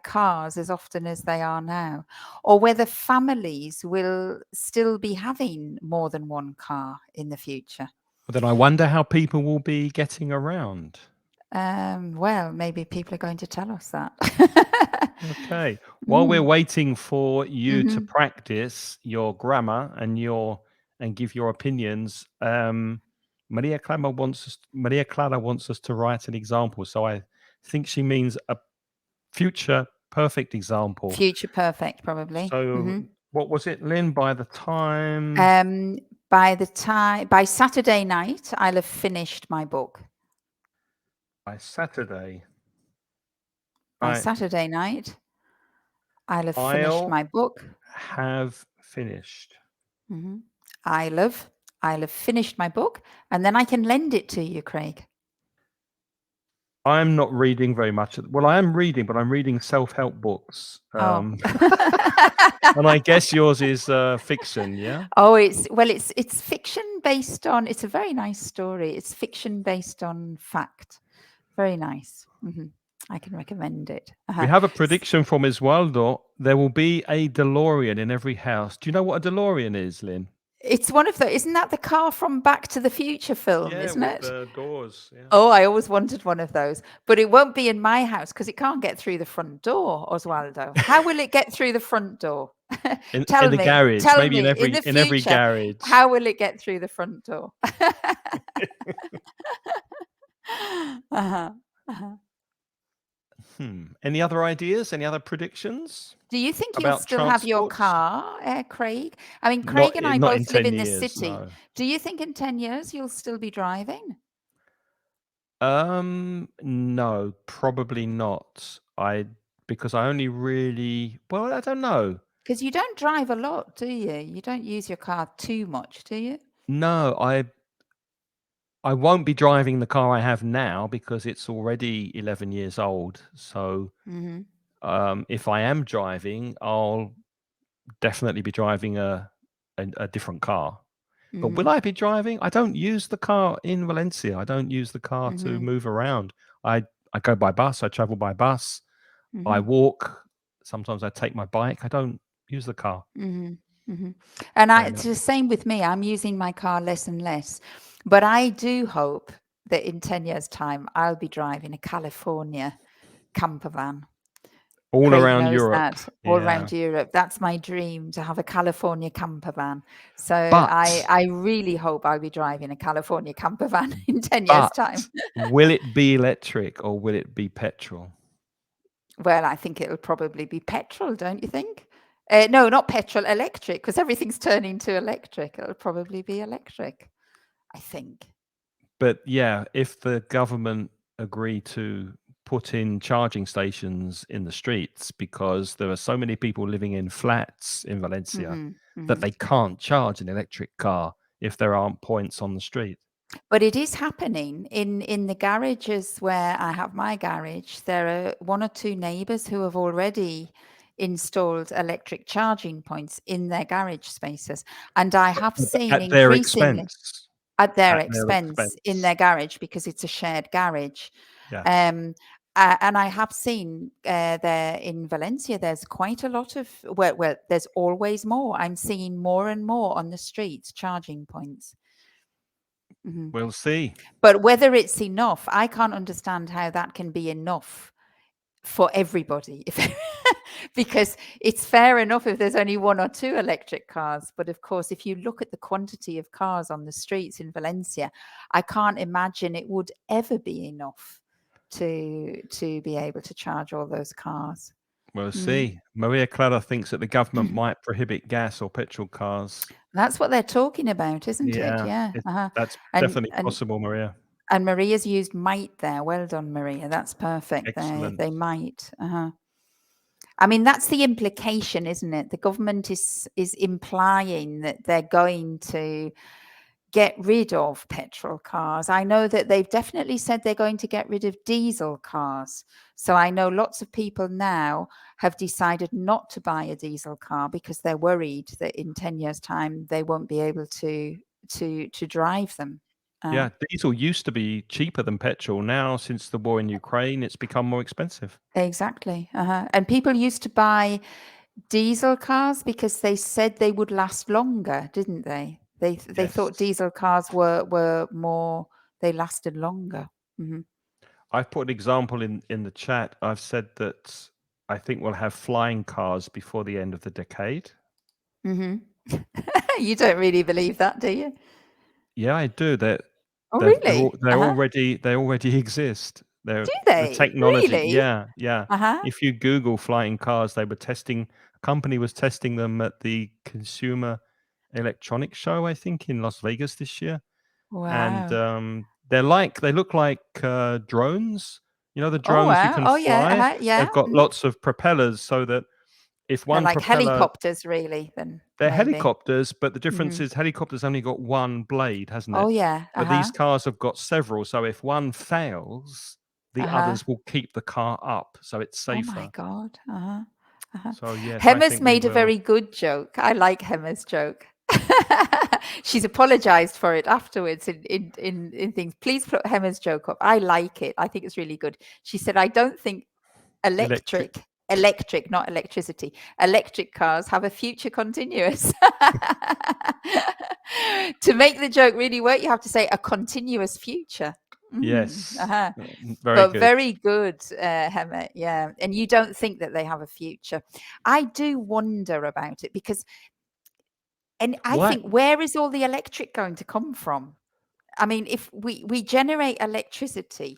cars as often as they are now, or whether families will still be having more than one car in the future. But then I wonder how people will be getting around. Well, maybe people are going to tell us that. Okay. While we're Mm. waiting for you to Hmm. practice your grammar and give your opinions, Maria Clara wants us to write an example. So I think she means a future perfect example. Future perfect, probably. So Hmm. what was it, Lynn? By the time Um, by Saturday night, I'll have finished my book. by Saturday, By right, Saturday night, I'll have finished I'll my book. have finished. Hmm. I'll have, I'll have finished my book, and then I can lend it to you, Craig. I'm not reading very much. Well, I am reading, but I'm reading self-help books. Oh. And I guess yours is fiction, yeah? Oh, it's fiction based on. It's a very nice story. It's fiction based on fact. Very nice. I can recommend it. We have a prediction from Iswaldo. There will be a DeLorean in every house. Do you know what a DeLorean is, Lynn? It's one of the. Isn't that the car from Back to the Future film? Yeah, Isn't with it? the doors. Yeah. Oh, I always wanted one of those, but it won't be in my house because it can't get through the front door, Oswaldo. How will it get through the front door? In the garage, Tell maybe me, in the in every future, garage. how will it get through the front door? Uh-huh, uh-huh. Any other ideas? Any other predictions Do you think you'll about still have your transport? car, Craig? I mean, Craig and I Not in both live 10 in the years, city. no. Do you think in 10 years you'll still be driving? No, probably not. Because I only really, well, I don't know. Because you don't drive a lot, do you? You don't use your car too much, do you? No, I won't be driving the car I have now because it's already 11 years old. So, Mm-hmm. if I am driving, I'll definitely be driving a different car. But will Mm-hmm. I be driving? I don't use the car in Valencia. I don't use the car to Mm-hmm. move around. I I go by bus. I travel by bus. I Mm-hmm. walk. Sometimes I take my bike. I don't use the car Mm-hmm. Mm-hmm. And very it's much. the same with me. I'm using my car less and less. But I do hope that in 10 years' time, I'll be driving a California camper van. All Craig around knows Europe. that, all Yeah. around Europe. That's my dream, to have a California camper van. So But I really hope I'll be driving a California camper van in 10 years' but time. will it be electric or will it be petrol? Well, I think it'll probably be petrol, don't you think? No, not petrol, electric, because everything's turning to electric. It'll probably be electric, I think. But yeah, if the government agree to put in charging stations in the streets because there are so many people living in flats in Valencia Hmm. that Hmm. they can't charge an electric car if there aren't points on the street. But it is happening in the garages where I have my garage. There are one or two neighbours who have already installed electric charging points in their garage spaces, and I have But seen at their increasingly expense. at their At their expense in expense. their garage because it's a shared garage. Yeah. Um, and I have seen there in Valencia, there's quite a lot of, well, there's always more. I'm seeing more and more on the streets charging points. Hmm. We'll see. But whether it's enough, I can't understand how that can be enough for everybody. Because it's fair enough if there's only one or two electric cars. But of course, if you look at the quantity of cars on the streets in Valencia, I can't imagine it would ever be enough to be able to charge all those cars. We'll Mm. see. Maria Clara thinks that the government might prohibit gas or petrol cars. That's what they're talking about, isn't it? Yeah, Yeah. Uh-huh. that's And definitely and possible, Maria. And Maria's used might there. Well done, Maria. That's perfect. Excellent. They might. I mean, that's the implication, isn't it? The government is implying that they're going to get rid of petrol cars. I know that they've definitely said they're going to get rid of diesel cars. So I know lots of people now have decided not to buy a diesel car because they're worried that in 10 years' time they won't be able to drive them. Yeah, diesel used to be cheaper than petrol. Now, since the war in Ukraine, it's become more expensive. Exactly. And people used to buy diesel cars because they said they would last longer, didn't they? They thought Yes. diesel cars were more, they lasted longer. I've put an example in the chat. I've said that I think we'll have flying cars before the end of the decade. You don't really believe that, do you? Yeah, I do. Oh, really? They already exist. They're Do the they? technology. Really? Yeah, yeah. Uh-huh. If you Google flying cars, they were testing. A company was testing them at the Consumer Electronics Show, I think, in Las Vegas this year. And Wow. they look like drones. You know, the Oh, drones you wow. can Oh, yeah. fly. Yeah. They've got lots of propellers, so that if They're one like propeller, helicopters, really, then they're maybe. helicopters, but the difference is helicopters only got one blade, hasn't Oh, it? yeah. But these cars have got several, so if one fails, the Uh-huh. others will keep the car up, so it's Oh my safer. God. So yes, I Hemma's think we made a will. very good joke. I like Hemma's joke. She's apologized for it afterwards in things. Please put Hemma's joke up. I like it. I think it's really good. She said, I don't think Electric. electric, not electricity, electric cars have a future continuous. To make the joke really work, you have to say a continuous future. Yes. Very But good. very good, Hema. Yeah. And you don't think that they have a future. I do wonder about it because, and I What? think, where is all the electric going to come from? I mean, if we generate electricity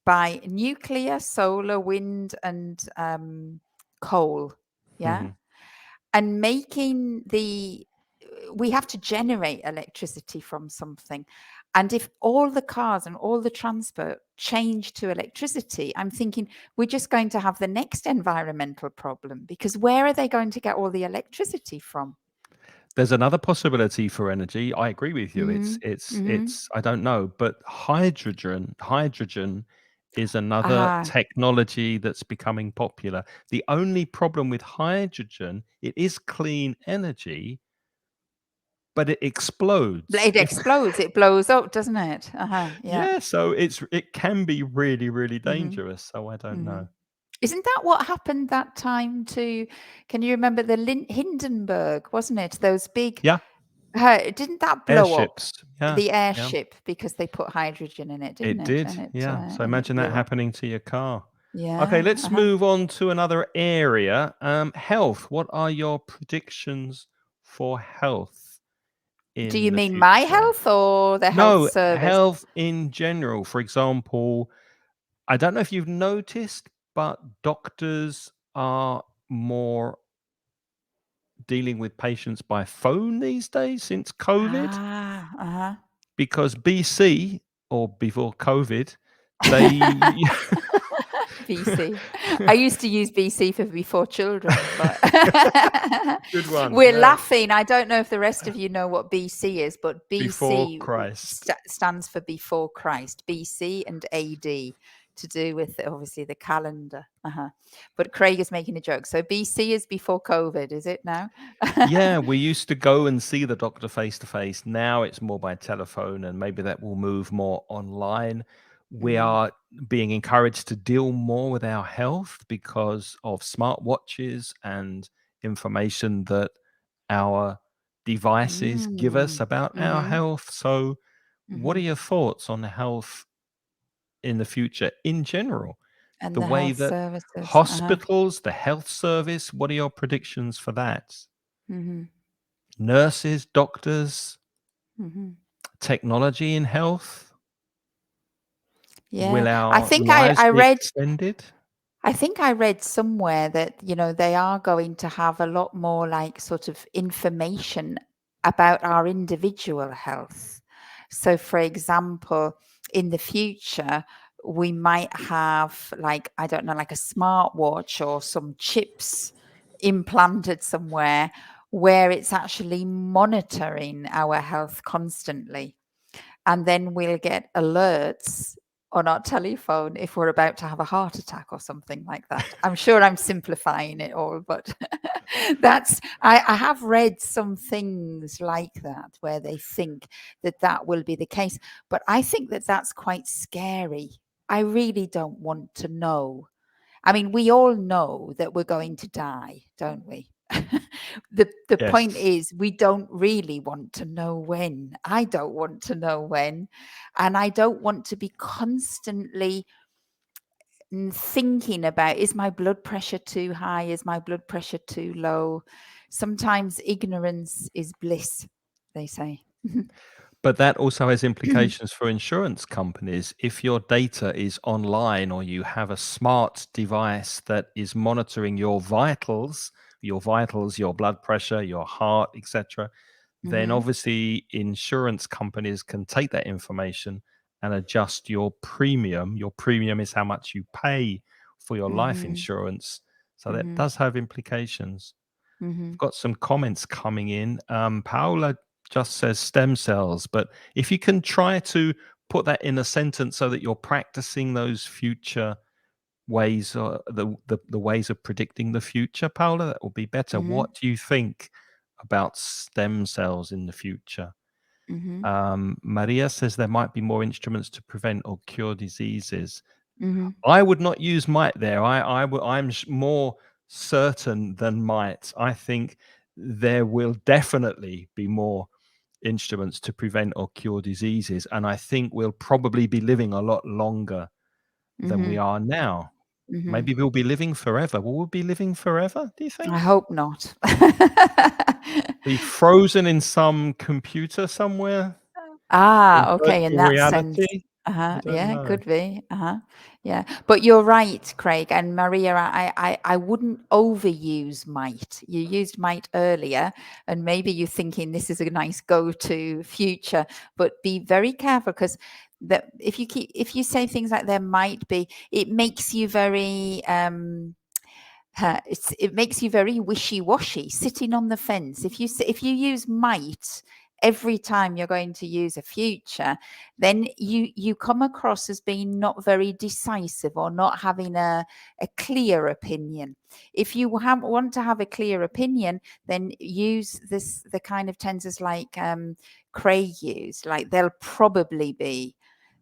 by nuclear, solar, wind, and coal, yeah, Mhm. and making we have to generate electricity from something. And if all the cars and all the transport change to electricity, I'm thinking we're just going to have the next environmental problem, because where are they going to get all the electricity from? There's another possibility for energy. I agree with you. Mm-hmm. Mm-hmm. It's I don't know, but hydrogen is another Ah, technology that's becoming popular. The only problem with hydrogen, it is clean energy, but it explodes. it explodes, it blows up, doesn't it? Yeah. Yeah, so it can be really, really Mm-hmm. dangerous. So I don't Mm-hmm. know. Isn't that what happened that time to, can you remember the Hindenburg, wasn't it? Those big, Yeah, didn't that blow up airships. Yeah, the yeah. airship because they put hydrogen in it, didn't It it? did, yeah. So And it imagine that blew up. happening to your car. Okay, Yeah. let's move on to another area. Health. What are your predictions for health Do in you the mean my future? health or the health No, service? health in general. For example, I don't know if you've noticed, but doctors are more dealing with patients by phone these days since COVID, Ah, because BC, or before COVID, they BC. I used to use BC for before children, but Good one. we're Yeah. laughing. I don't know if the rest of you know what BC is, but Before BC Christ. stands for before Christ, BC and AD, to do with obviously the calendar. But Craig is making a joke. So BC is before COVID, is it now? Yeah, we used to go and see the doctor face to face. Now it's more by telephone, and maybe that will move more online. We Mm, are being encouraged to deal more with our health because of smartwatches and information that our devices give us mm, about our mm-hmm, health. So, what mm-hmm. are your thoughts on health in the future in general? And The the way health that services. hospitals, the health service, what are your predictions for that? Mm-hmm, Nurses, doctors, mm-hmm. technology in health? Yeah, Will I our think lives I be read extended? somewhere that, they are going to have a lot more like sort of information about our individual health. So, for example, in the future, we might have, like, I don't know, like a smartwatch or some chips implanted somewhere where it's actually monitoring our health constantly. And then we'll get alerts on our telephone if we're about to have a heart attack or something like that. I'm sure I'm simplifying it all, but I have read some things like that where they think that that will be the case. But I think that that's quite scary. I really don't want to know. I mean, we all know that we're going to die, don't we? The point Yes. is, we don't really want to know when. I don't want to know when. And I don't want to be constantly thinking about, is my blood pressure too high? Is my blood pressure too low? Sometimes ignorance is bliss, they say. But that also has implications for insurance companies. If your data is online or you have a smart device that is monitoring your vitals, your blood pressure, your heart, etc., then Hmm. obviously insurance companies can take that information and adjust your premium. Your premium is how much you pay for your life Hmm. insurance. So that Hmm. does have implications. Hmm. I've got some comments coming in. Paola just says stem cells, but if you can try to put that in a sentence so that you're practicing those future ways, or the ways of predicting the future, Paola, that will be better. Hmm. What do you think about stem cells in the future? Hmm. Maria says there might be more instruments to prevent or cure diseases. Hmm. I would not use might there. I'm more certain than might. I think there will definitely be more instruments to prevent or cure diseases, and I think we'll probably be living a lot longer than we Hmm. are now. Hmm. Maybe we'll be living forever. Will we be living forever, do you I think? hope not. Be frozen in some computer somewhere in Okay, in virtual that sense. reality? I don't Yeah, know. could be. Yeah. But you're right, Craig and Maria, I wouldn't overuse might. You used might earlier, and maybe you're thinking this is a nice go-to future, but be very careful, because that if you say things like there might be, it makes you very it makes you very wishy-washy, sitting on the fence. If you use might every time you're going to use a future, then you come across as being not very decisive, or not having a clear opinion. If you want to have a clear opinion, then use the kind of tenses like Craig used, like there'll probably be.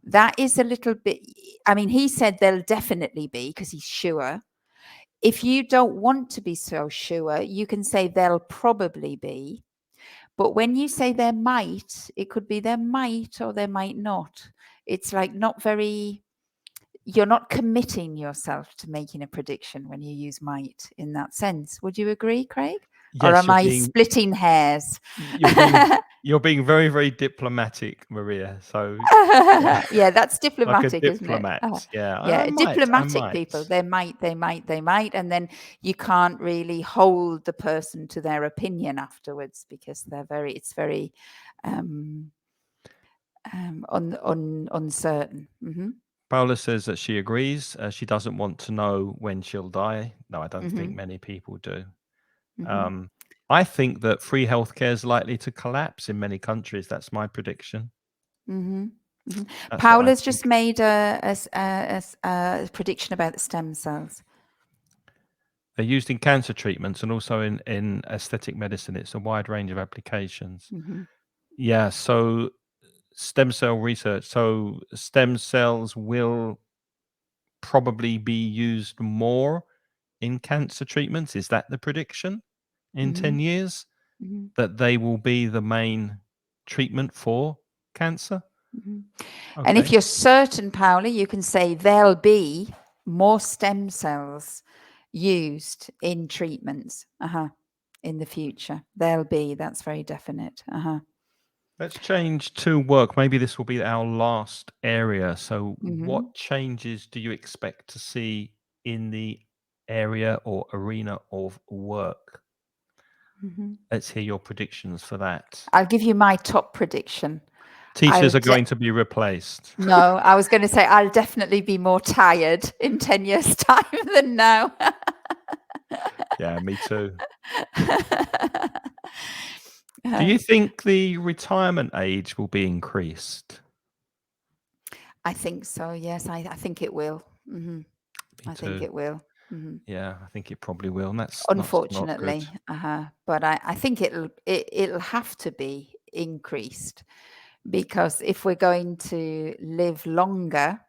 That is a little bit, I mean, he said there'll definitely be because he's sure. If you don't want to be so sure, you can say there'll probably be. But when you say there might, it could be there might or there might not. It's like not very, you're not committing yourself to making a prediction when you use might in that sense. Would you agree, Craig? Or Yes, am I splitting hairs? you're being you're being very, very diplomatic, Maria. So Yeah, that's like a diplomatic, isn't it? diplomat. Yeah, Yeah, I diplomatic people, might. they might, and then you can't really hold the person to their opinion afterwards, because it's very um, uncertain. Paula says that she agrees. She doesn't want to know when she'll die. No, I don't think Hmm. many people do. Hmm. Um, I think that free healthcare is likely to collapse in many countries. That's my prediction. Hmm. Hmm. That's what I Paula's think. just made a prediction about the stem cells. They're used in cancer treatments and also in aesthetic medicine. It's a wide range of applications. Hmm. Yeah, so stem cell research. So stem cells will probably be used more in cancer treatments. Is that the prediction in Hmm. 10 years? Hmm. That they will be the main treatment for cancer? Hmm. And if Okay. you're certain, Paula, you can say there'll be more stem cells used in treatments in the future. There'll be, that's very definite. Let's change to work. Maybe this will be our last area. So, Hmm. what changes do you expect to see in the area or arena of work? Hmm. Let's hear your predictions for that. I'll give you my top prediction. I'll Teachers are de- going to be replaced. no, I was going to say I'll definitely be more tired in 10 years' time than now. Yeah, me too. Do Uh, you think the retirement age will be increased? I think so. Yes, I think it will. Me I think too. it will. Yeah, I think it probably will, and that's not good. Unfortunately, but I think it'll have to be increased, because if we're going to live longer,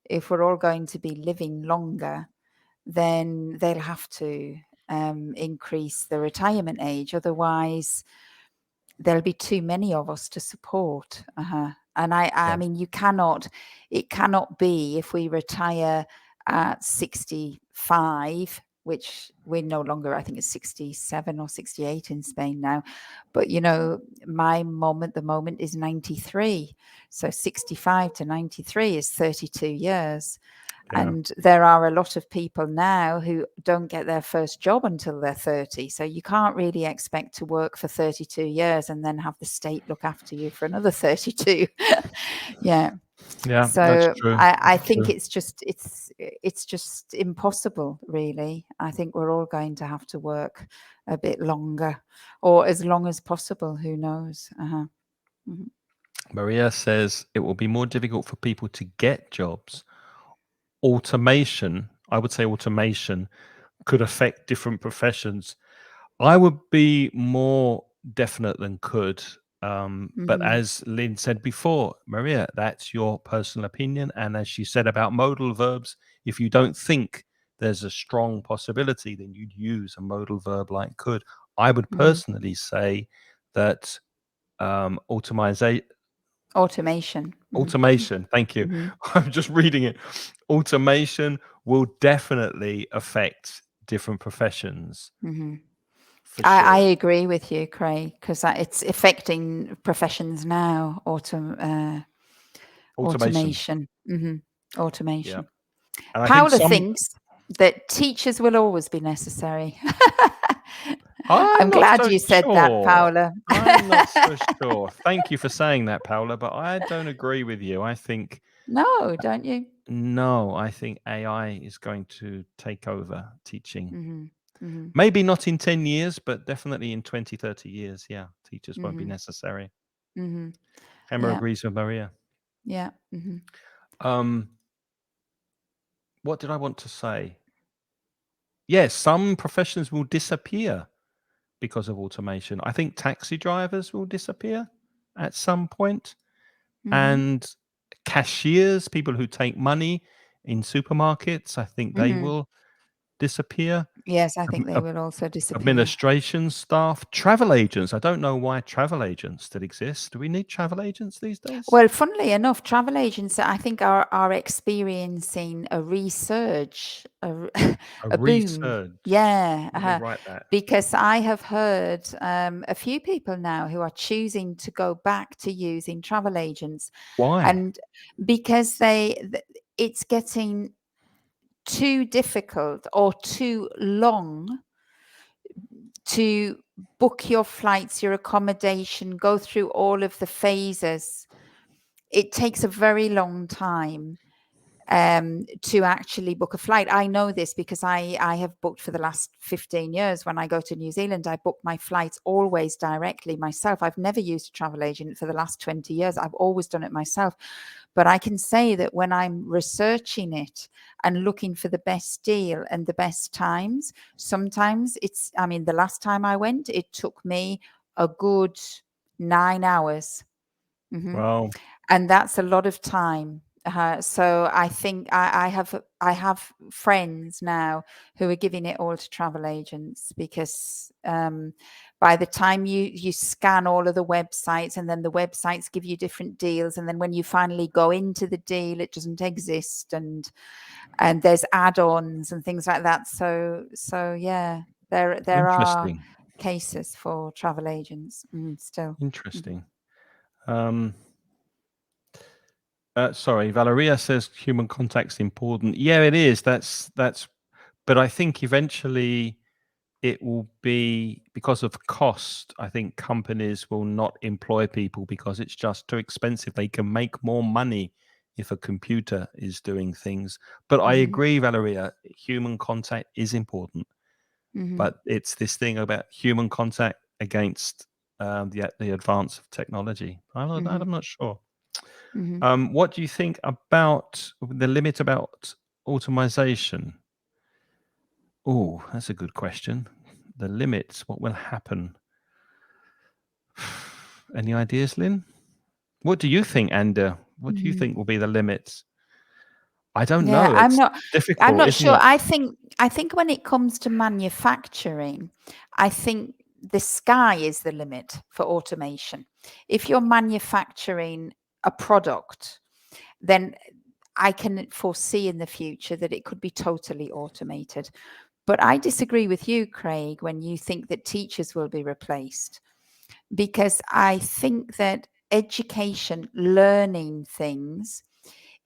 if we're all going to be living longer, then they'll have to increase the retirement age. Otherwise, there'll be too many of us to support. And I Yeah, mean, it cannot be if we retire at 65, which we're no longer, I think it's 67 or 68 in Spain now. But, my mom at the moment is 93. So 65 to 93 is 32 years. yeah, And there are a lot of people now who don't get their first job until they're 30. So you can't really expect to work for 32 years and then have the state look after you for another 32. Yeah. yeah. That's So true. I That's think true. it's just impossible, really. I think we're all going to have to work a bit longer, or as long as possible. Who knows? Mhm. Maria says it will be more difficult for people to get jobs. Automation, I would say automation could affect different professions. I would be more definite than could. But Mhm. as Lynn said before, Maria, that's your personal opinion. And as she said about modal verbs, if you don't think there's a strong possibility, then you'd use a modal verb like could. I would Mhm. personally say that automation, Automation. automation, thank you. Mhm. I'm just reading it. Automation will definitely affect different professions Mhm. for I sure. agree with you, Craig, because it's affecting professions now. Automation. Automation. Yeah. Automation. And I think Paula some thinks that teachers will always be necessary. I'm I'm not glad so you said that, sure. Paula. I'm not so sure. Thank you for saying that, Paula, but I don't agree with you. I think No, don't you? no, I think AI is going to take over teaching. Mhm. Mhm. Maybe not in 10 years, but definitely in 20, 30 years. Yeah, teachers won't be Mhm. necessary. Mhm. Emma Yeah. agrees with Maria. Yeah. Mhm. Um, what did I want to say? Yes, some professions will disappear because of automation. I think taxi drivers will disappear at some point, Mhm. and cashiers, people who take money in supermarkets, I think they Mhm. will disappear. Yes, I think Adm- they ad- will also disappear. Administration staff, travel agents. I don't know why travel agents still exist. Do we need travel agents these days? Well, funnily enough, travel agents, I think, are experiencing a resurge, A a boom. resurge. Yeah, Let me write that. because I have heard a few people now who are choosing to go back to using travel agents, Why? and because it's getting too difficult or too long to book your flights, your accommodation, go through all of the phases. It takes a very long time to actually book a flight. I know this because I have booked for the last 15 years. When I go to New Zealand, I book my flights always directly myself. I've never used a travel agent for the last 20 years. I've always done it myself. But I can say that when I'm researching it and looking for the best deal and the best times, sometimes the last time I went, it took me a good 9 hours. Mhm. Well, And that's a lot of time. So I think I have friends now who are giving it all to travel agents, because by the time you scan all of the websites, and then the websites give you different deals, and then when you finally go into the deal, it doesn't exist, and there's add-ons and things like that. So yeah, there are interesting. cases for travel agents still. Mhm. Interesting. Um, sorry, Valeria says human contact's important. Yeah, it is. That's. But I think eventually it will be because of cost. I think companies will not employ people because it's just too expensive. They can make more money if a computer is doing things. But I Mhm. agree, Valeria, human contact is important. Mhm. But it's this thing about human contact against the advance of technology. Mhm. I'm not sure. Mhm. What do you think about the limit about automation? Oh, that's a good question. The limits, what will happen? Any ideas, Lynn? What do you think, Ander? What do you Mhm. think will be the limits? I don't Yeah, know. I'm It's not I'm difficult, not isn't sure. it? I think when it comes to manufacturing, I think the sky is the limit for automation. If you're manufacturing a product, then I can foresee in the future that it could be totally automated. But I disagree with you, Craig, when you think that teachers will be replaced, because I think that education, learning things,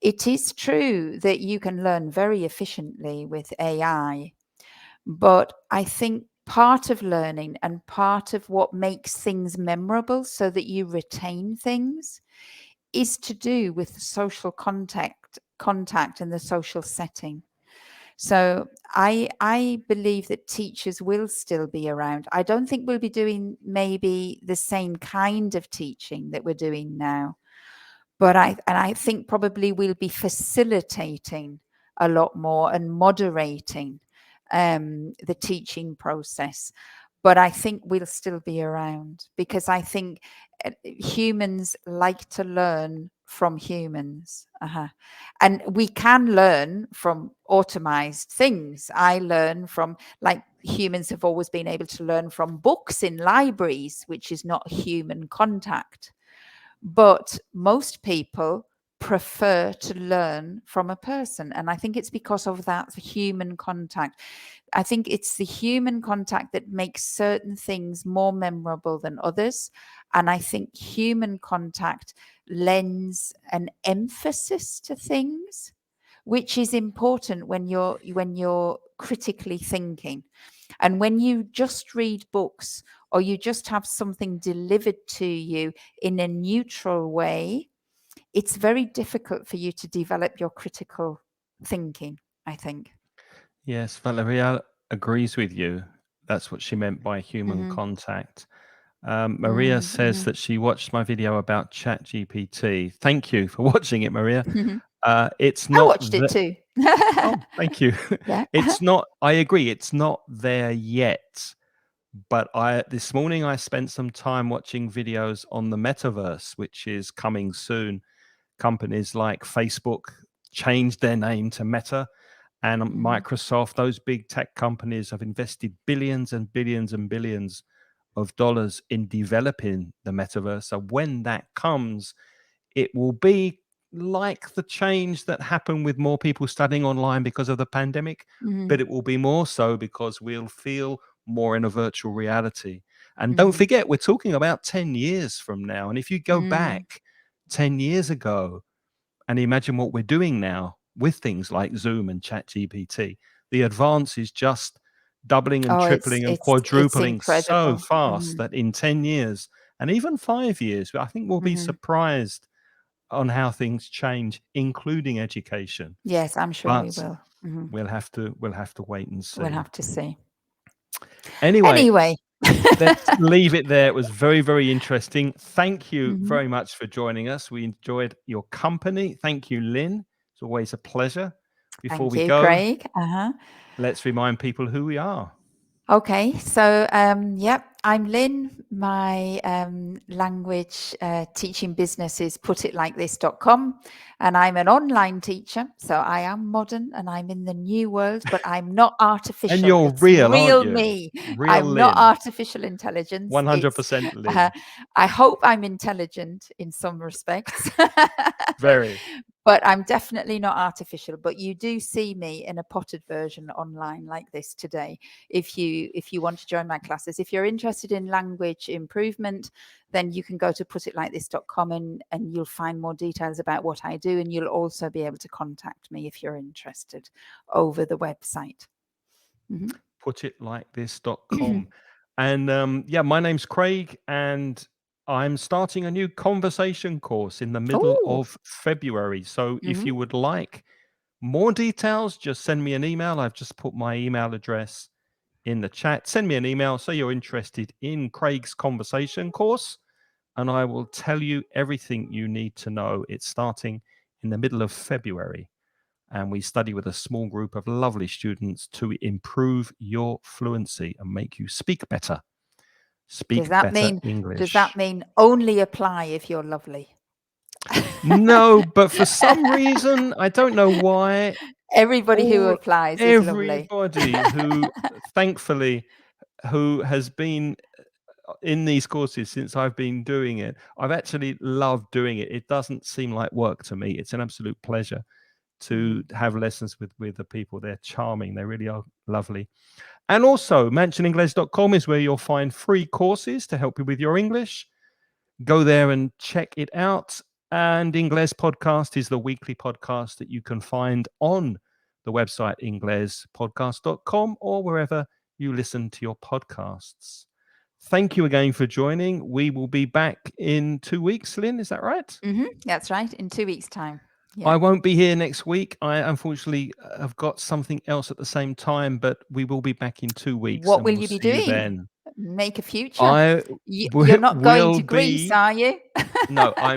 it is true that you can learn very efficiently with AI, but I think part of learning and part of what makes things memorable so that you retain things is to do with the social contact and the social setting. So I believe that teachers will still be around. I don't think we'll be doing maybe the same kind of teaching that we're doing now, but I think probably we'll be facilitating a lot more and moderating the teaching process. But I think we'll still be around because I think humans like to learn from humans. And we can learn from automized things. I learn from, like, humans have always been able to learn from books in libraries, which is not human contact. But most people prefer to learn from a person. And I think it's because of that human contact. I think it's the human contact that makes certain things more memorable than others. And I think human contact lends an emphasis to things, which is important when you're critically thinking. And when you just read books or you just have something delivered to you in a neutral way, it's very difficult for you to develop your critical thinking, I think. Yes, Valeria agrees with you. That's what she meant by human Mhm. contact. Maria Mm, says mhm. that she watched my video about ChatGPT. Thank you for watching it, Maria. It's I not watched it too. oh, thank you. Yeah. It's not, I agree, it's not there yet. But I this morning I spent some time watching videos on the metaverse, which is coming soon. Companies like Facebook changed their name to Meta, and Mhm. Microsoft, those big tech companies have invested billions and billions and billions of dollars in developing the metaverse. So when that comes, it will be like the change that happened with more people studying online because of the pandemic, but Mhm. it will be more so because we'll feel more in a virtual reality. And don't Mhm. forget, we're talking about 10 years from now. And if you go Mm. back 10 years ago and imagine what we're doing now with things like Zoom and ChatGPT, the advance is just doubling and Oh, it's tripling and it's it's quadrupling so incredible. fast Mhm. that in 10 years and even 5 years, I think we'll be Mhm. surprised on how things change, including education. Yes, I'm sure we But will. Mhm. we'll have to wait and We'll see. have to see. Anyway, Anyway. let's leave it there. It was very, very interesting. Thank you Mhm. very much for joining us. We enjoyed your company. Thank you, Lynn. It's always a pleasure. Before Thank we you, go, Craig. Uh-huh. let's remind people who we are. Okay, so yep, I'm Lynn. My language teaching business is putitlikethis.com, and I'm an online teacher. So I am modern and I'm in the new world, but I'm not And artificial. you're It's real, aren't real you? me. Real I'm not Lynn. artificial intelligence. It's 100% uh, Lynn. I hope I'm intelligent in some respects. Very. But I'm definitely not artificial. But you do see me in a potted version online like this today. If you want to join my classes, if you're interested in language improvement, then you can go to putitlikethis.com and you'll find more details about what I do, and you'll also be able to contact me if you're interested over the website. Mhm. putitlikethis.com. And yeah, my name's Craig, and I'm starting a new conversation course in the middle Oh, of February. So if hmm you would like more details, just send me an email. I've just put my email address in the chat. Send me an email, say you're interested in Craig's conversation course, and I will tell you everything you need to know. It's starting in the middle of February, and we study with a small group of lovely students to improve your fluency and make you speak better. does Speak that better mean English. only apply if you're lovely? No, but for some reason, I don't know why, Everybody who all applies is lovely. everybody who thankfully who has been in these courses since I've been doing it, I've actually loved doing it. It doesn't seem like work to me. It's an absolute pleasure to have lessons with the people. They're charming. They really are lovely. And also, mansioningles.com is where you'll find free courses to help you with your English. Go there and check it out. And Ingles Podcast is the weekly podcast that you can find on the website inglespodcast.com or wherever you listen to your podcasts. Thank you again for joining. We will be back in 2 weeks, Lynn. Is that right? That's right. In 2 weeks' time. I Yeah. won't be here next week. I unfortunately have got something else at the same time, but we will be back in 2 weeks, What and will we'll you be see you doing? then. Make a future. I You're not going will to Greece, be. are you? No, I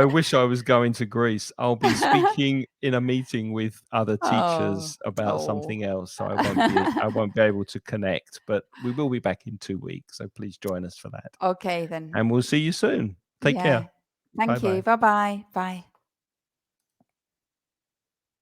wish I was going to Greece. I'll be speaking in a meeting with other Oh, teachers about oh. something else, so I won't be able to connect. But we will be back in 2 weeks, so please join us for that. Okay, then. And we'll see you soon. Take care. Yeah. Thank you. Bye-bye. Bye-bye. Bye.